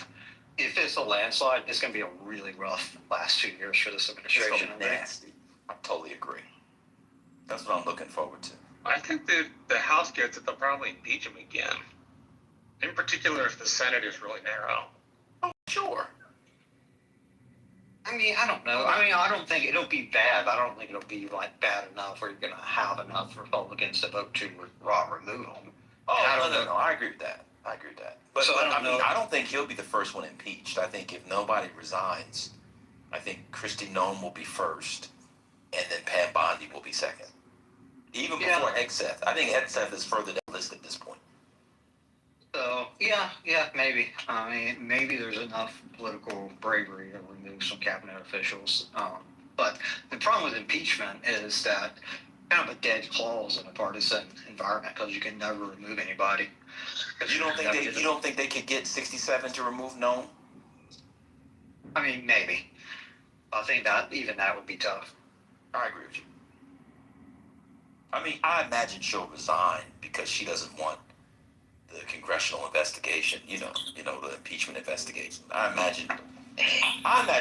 if it's a landslide, it's going to be a really rough last 2 years for this It's administration. gonna be nasty. I totally agree. That's what I'm looking forward to. I think that the House gets it, they'll probably impeach him again. In particular, if the Senate is really narrow. Oh, sure. I mean, I don't know. I mean, I don't think it'll be bad. I don't think it'll be bad enough where you're going to have enough Republicans to vote to remove them. Oh, no. I agree with that. But, So I don't know. I don't think he'll be the first one impeached. I think if nobody resigns, I think Kristi Noem will be first, and then Pam Bondi will be second. Even before Hegseth. I think Hegseth is further down the list at this point. So, yeah, maybe. I mean, maybe there's enough political bravery to remove some cabinet officials. But the problem with impeachment is that kind of a dead clause in a partisan environment because you can never remove anybody. You don't think they could get 67 to remove Noem? I mean, maybe. I think that would be tough. I agree with you. I mean, I imagine she'll resign because she doesn't want the congressional investigation, the impeachment investigation. I imagine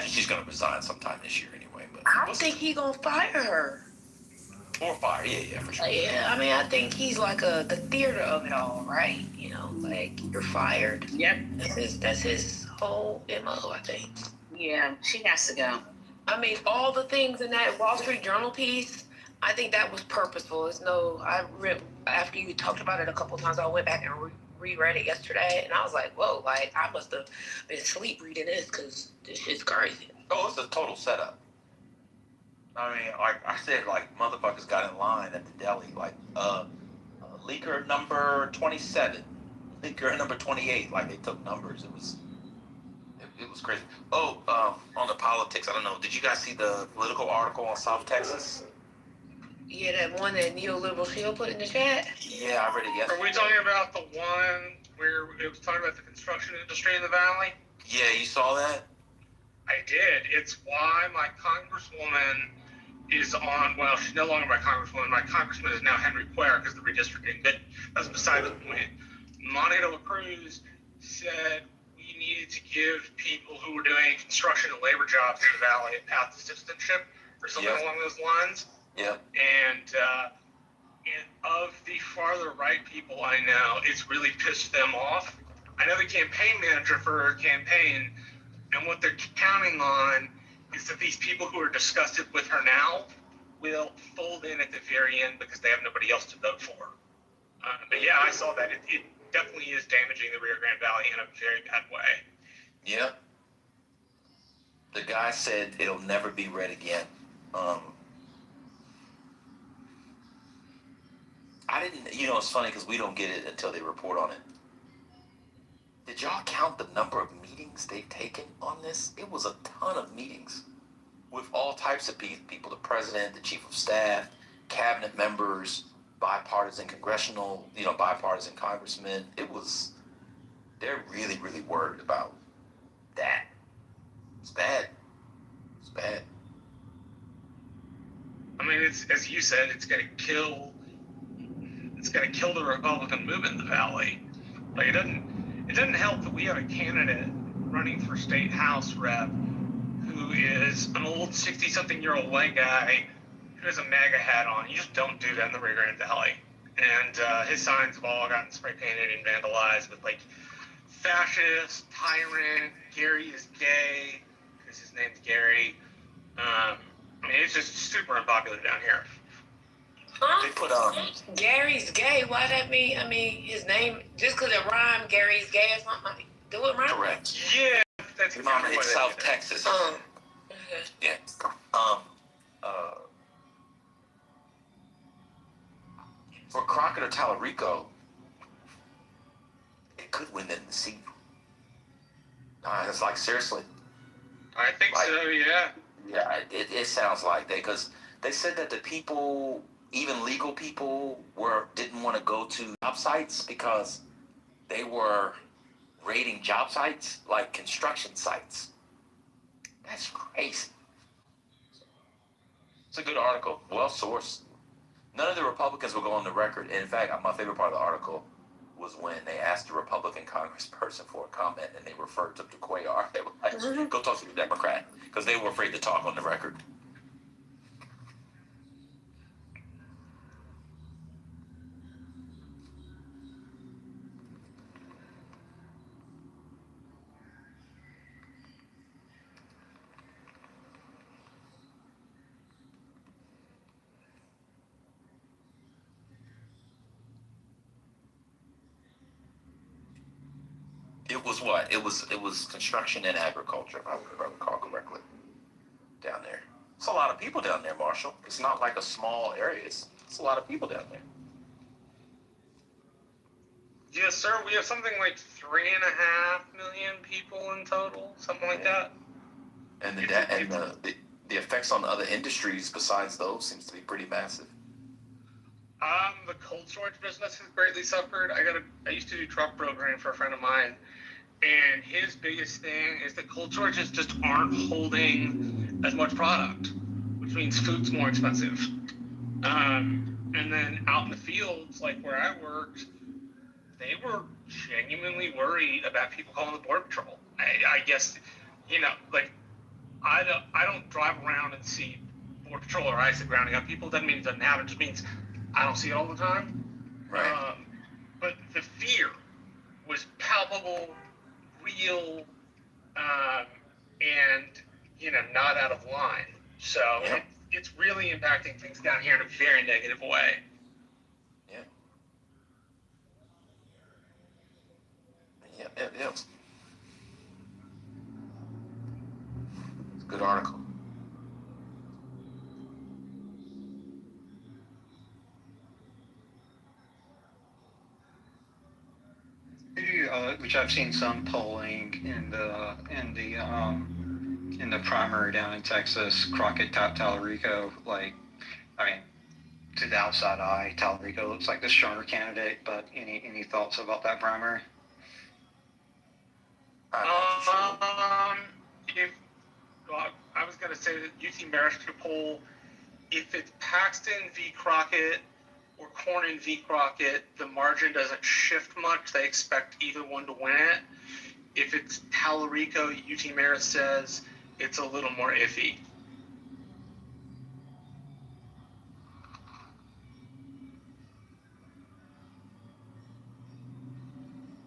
she's going to resign sometime this year anyway. But I don't think he's going to fire her. Or fire, yeah, for sure. Yeah, I mean, I think he's like the theater of it all, right? You're fired. Yep. That's his whole MO, I think. Yeah, she has to go. I mean, all the things in that Wall Street Journal piece, I think that was purposeful. After you talked about it a couple times, I went back and reread it yesterday, and I was like, whoa, like, I must have been asleep reading this because this shit's crazy. Oh, it's a total setup. I mean, like I said, like motherfuckers got in line at the deli, like leaker number 27, leaker number 28. Like they took numbers. It was crazy. Oh, on the politics, I don't know. Did you guys see the political article on South Texas? Yeah, that one that Neoliberal Shield put in the chat? Yeah, I read it yesterday. Are we talking about the one where it was talking about the construction industry in the valley? Yeah, you saw that? I did. It's why my congresswoman is on, well, she's no longer my congresswoman. My congressman is now Henry Cuellar because of the redistricting. But that's beside the point. Monica La Cruz said we needed to give people who were doing construction and labor jobs in the valley a path to citizenship or something along those lines. Yeah. And of the farther right people I know, it's really pissed them off. I know the campaign manager for her campaign, and what they're counting on is that these people who are disgusted with her now will fold in at the very end because they have nobody else to vote for. But yeah, I saw that. It definitely is damaging the Rio Grande Valley in a very bad way. Yep. The guy said it'll never be red again. I didn't, it's funny because we don't get it until they report on it. Did y'all count the number of meetings they've taken on this? It was a ton of meetings with all types of people, the president, the chief of staff, cabinet members, bipartisan congressional, bipartisan congressmen. They're really, really worried about that. It's bad. It's bad. I mean, it's, as you said, it's going to kill the Republican movement in the valley. Like, it doesn't help that we have a candidate running for state house rep who is an old 60-something-year-old white guy who has a MAGA hat on. You just don't do that in the Rio Grande Valley. And his signs have all gotten spray painted and vandalized with like fascist, tyrant, Gary is gay, because his name's Gary. I mean, it's just super unpopular down here. Huh? They put Gary's gay. Why that mean? I mean, his name, just because it rhymed, Gary's gay or something. Do it rhyme? Correct. Yeah, that's Mama, exactly it's what South Texas. Okay. Yeah. For Crockett or Tallarico, it could win them the seat. It's like, seriously. I think so, yeah. Yeah, it sounds like that, because they said that the people, even legal people, didn't want to go to job sites because they were raiding job sites like construction sites. That's crazy. It's a good article, well sourced. None of the Republicans will go on the record. In fact, my favorite part of the article was when they asked the Republican congressperson for a comment and they referred to Cuellar. They were like, go talk to the Democrat, because they were afraid to talk on the record. It was what? It was construction and agriculture, if I recall correctly, down there. It's a lot of people down there, Marshall. It's not like a small area. It's a lot of people down there. Yes, sir. We have something like 3.5 million people in total, something like that. And the effects on the other industries besides those seems to be pretty massive. The cold storage business has greatly suffered. I used to do truck programming for a friend of mine, and his biggest thing is that cold storages just aren't holding as much product, which means food's more expensive. And then out in the fields, like where I worked, they were genuinely worried about people calling the Border Patrol. I guess, like, I don't drive around and see Border Patrol or ICE grounding up people. Doesn't mean it doesn't happen. It just means I don't see it all the time. Right. But the fear was palpable, real, and not out of line. So it's really impacting things down here in a very negative way. Yeah. It's a good article. Which I've seen some polling in the primary down in Texas, Crockett top Tallarico. To the outside eye, Tallarico looks like the stronger candidate. But any thoughts about that primary? I was going to say that UT Marist poll, if it's Paxton v. Crockett or Cornyn v. Crockett, the margin doesn't shift much. They expect either one to win it. If it's Tallarico, UT Marist says it's a little more iffy.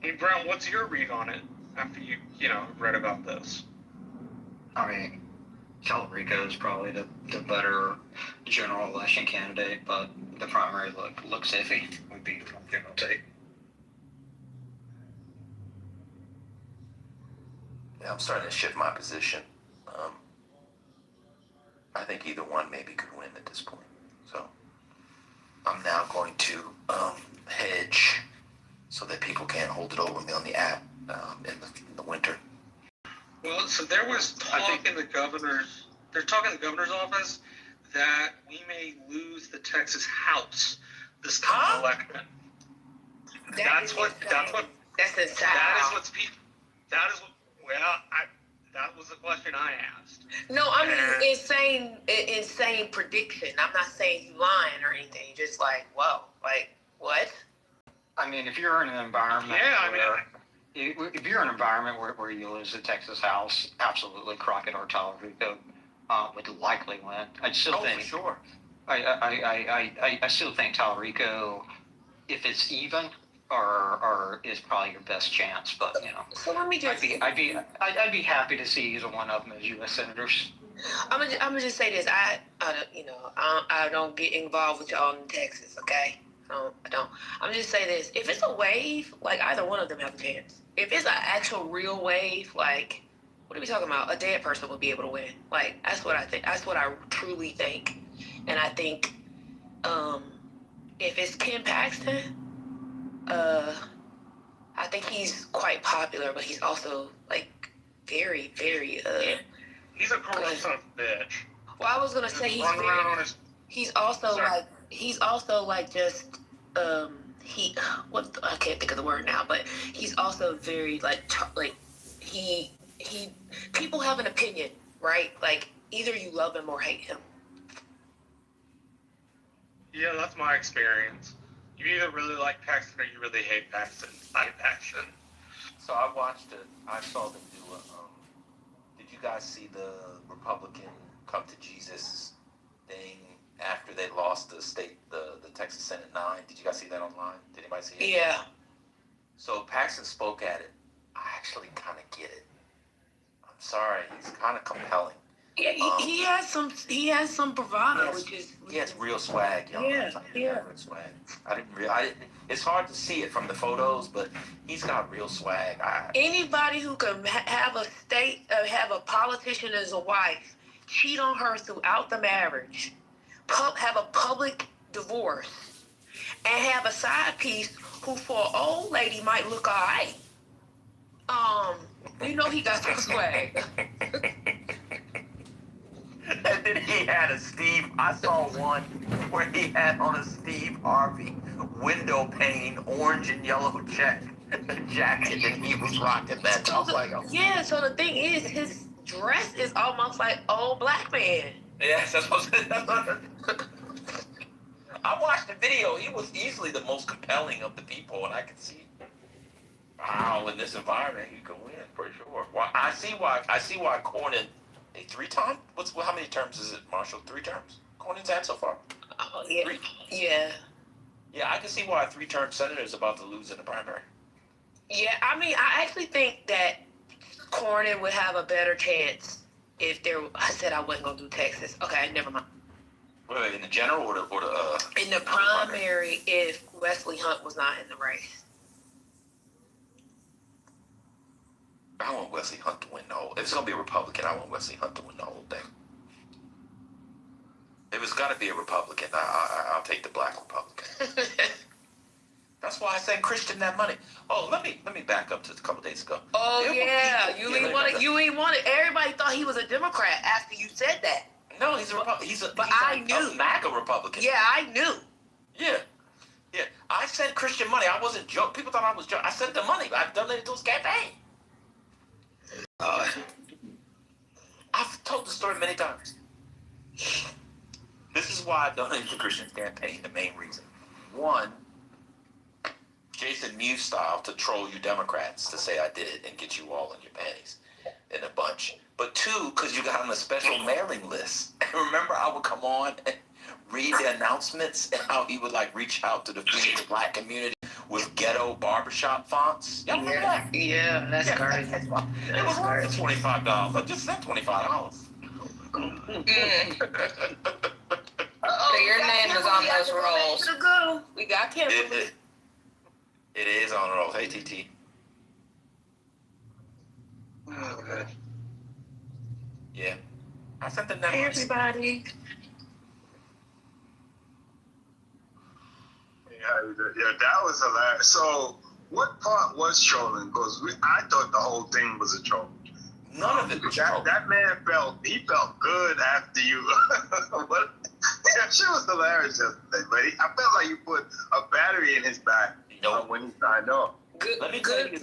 I mean, Brown, what's your read on it after you read about this? Tallarico is probably the better general election candidate, but the primary looks iffy. Would be my general take. Yeah, I'm starting to shift my position. I think either one maybe could win at this point. So I'm now going to hedge so that people can't hold it over me on the app in the winter. Well, so there was talk in the governor's office that we may lose the Texas House this coming election. That's insane. That was the question I asked. No, I mean insane prediction. I'm not saying you lying or anything. Just like, whoa, like what? I mean, if you're in an environment if you're in an environment where you lose the Texas House, absolutely Crockett or Tallarico would likely win. I still think. For sure. I still think Tallarico, if it's even, or is probably your best chance. But So let me just. I'd be happy to see either one of them as U.S. senators. I'm gonna just say this. I don't get involved with y'all in Texas. Okay. I don't. I'm just say this. If it's a wave, like either one of them have a chance. If it's an actual real wave, like what are we talking about? A dead person would be able to win. Like that's what I think. That's what I truly think. And I think, if it's Ken Paxton, I think he's quite popular, but he's also like very, very. He's a cruel son of a bitch. Well, I was gonna say he's also like just I can't think of the word now, but he's also very he people have an opinion, right? Like either you love him or hate him. Yeah, that's my experience. You either really like Paxton or you really hate Paxton. I hate Paxton. So I saw them do did you guys see the Republican come to Jesus thing after they lost the Texas Senate 9? Did you guys see that online? Did anybody see it? Yeah. So Paxton spoke at it. I actually kind of get it. I'm sorry, he's kind of compelling. Yeah, he has some bravado, he has real swag, y'all. Yeah. Real swag. It's hard to see it from the photos, but he's got real swag. Anybody who can have a politician as a wife, cheat on her throughout the marriage, have a public divorce, and have a side piece who for an old lady might look all right. He got some swag. And then he had I saw one where he had on a Steve Harvey window pane, orange and yellow jacket, and he was rocking that. I was like, oh. Yeah, so the thing is, his dress is almost like old black man. Yes, that's what I watched the video. He was easily the most compelling of the people, and I could see, wow, in this environment, he could win for sure. Well, I see why Cornyn. A 3-time? How many terms is it, Marshall? 3 terms? Cornyn's had so far? Oh, yeah. 3? Yeah. Yeah, I can see why a 3-term senator is about to lose in the primary. Yeah, I mean, I actually think that Cornyn would have a better chance if there, I said I wasn't gonna do Texas. Okay, never mind. Wait, in the general or the In the primary, if Wesley Hunt was not in the race. I want Wesley Hunt to win the whole. If it's gonna be a Republican, I want Wesley Hunt to win the whole thing. If it's gotta be a Republican, I'll take the black Republican. That's why I sent Christian that money. Oh, let me back up to a couple days ago. Oh yeah, you ain't want it. Everybody thought he was a Democrat after you said that. No, he's a Republican. He's a MAGA Republican. Yeah, I knew. Yeah. I sent Christian money. I wasn't joking. People thought I was joking. I sent the money. I've donated to his campaign. I've told the story many times. This is why I donated to Christian's campaign. The main reason. One, Jason Mewes style to troll you Democrats to say I did it and get you all in your panties in a bunch. But two, because you got on a special mailing list. And remember, I would come on and read the announcements and how he would like reach out to the black community with ghetto barbershop fonts. Y'all remember that? Yeah, that's crazy. It was worth $25. I just sent $25. So your name is on those rolls. We got Kimberly. It is on rolls. Hey, TT. Okay. Yeah. I sent the numbers. Hey, everybody. Yeah, that was hilarious. So, what part was trolling? Because I thought the whole thing was a troll. None of it was trolling. That man felt good after you. But, yeah, she was hilarious yesterday, but I felt like you put a battery in his back when he signed off. Good analysis,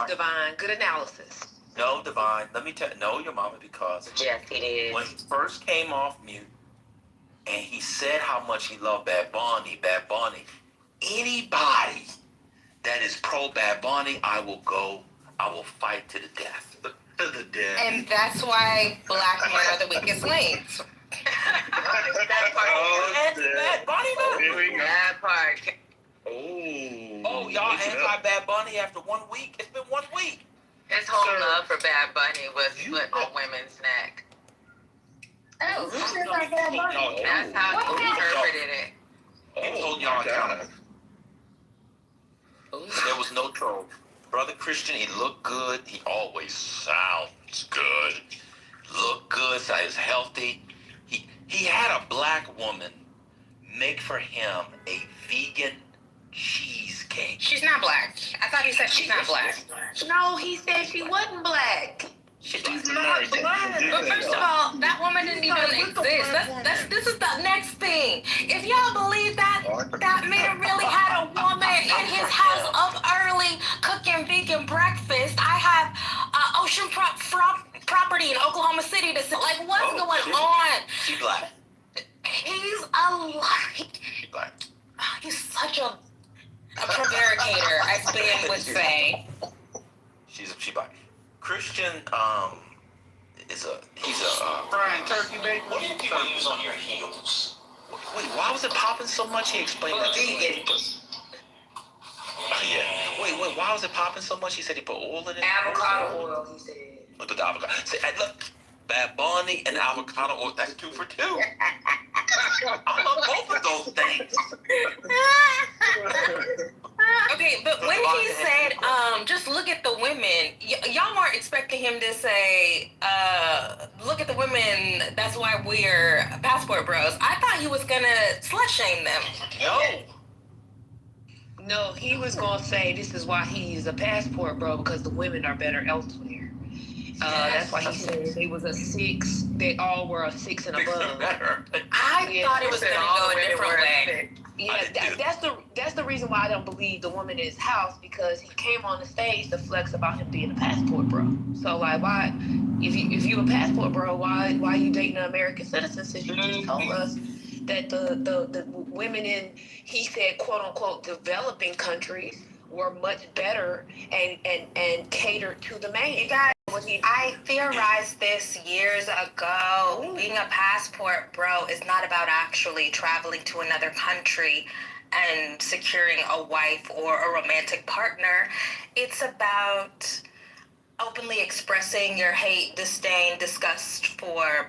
Divine. Good analysis. No, Divine. Let me tell you. No, your mama, because Yes, it is. when he first came off mute and he said how much he loved Bad Bunny, anybody that is pro Bad Bunny, I will fight to the death. To the death. And that's why black men are the weakest links. That part. Bad Bunny, though? That part. Oh, y'all anti-Bad Bunny after 1 week? It's been 1 week. His whole love for Bad Bunny was put on women's neck. Oh, who said about Bad Bunny? That's how he interpreted it. He was holding y'all accountable. There was no troll. Brother Christian, he looked good. He always sounds good. Looked good, sounds healthy. He had a black woman make for him a vegan cheesecake. She's not black. I thought he said she's not black. No, he said she wasn't black. She's not black. But first of all, that woman didn't even exist. This is the next thing. If y'all believe that man really had a woman in his house up early cooking vegan breakfast, I have ocean property in Oklahoma City to say, like, what's going on? She black. He's a light. She black. He's such a prevaricator, as Ben would say. She black. Christian, he's a Frying turkey bacon. What do you think he was on your heels? Wait, why was it popping so much? He explained that to me. Yeah. Wait, why was it popping so much? He said he put oil in it? Avocado oil, he said. Look at the avocado. Say, hey, look, Bad Bunny and avocado oil, that's 2 for 2. I love both of those things. Okay, but when he said, just look at the women, y'all weren't expecting him to say, look at the women, that's why we're passport bros. I thought he was gonna slut shame them. No, he was gonna say this is why he's a passport bro, because the women are better elsewhere. That's why he said they was a 6. They all were a 6 and above. I thought it was gonna go a different way. Yeah, that's the reason why I don't believe the woman in his house, because he came on the stage to flex about him being a passport bro. So like, why, if you a passport bro, why you dating an American citizen, since you just told us that the women in, he said, quote unquote, developing countries were much better and catered to the man. You guys, I theorized this years ago. Ooh. Being a passport bro is not about actually traveling to another country and securing a wife or a romantic partner. It's about openly expressing your hate, disdain, disgust for Black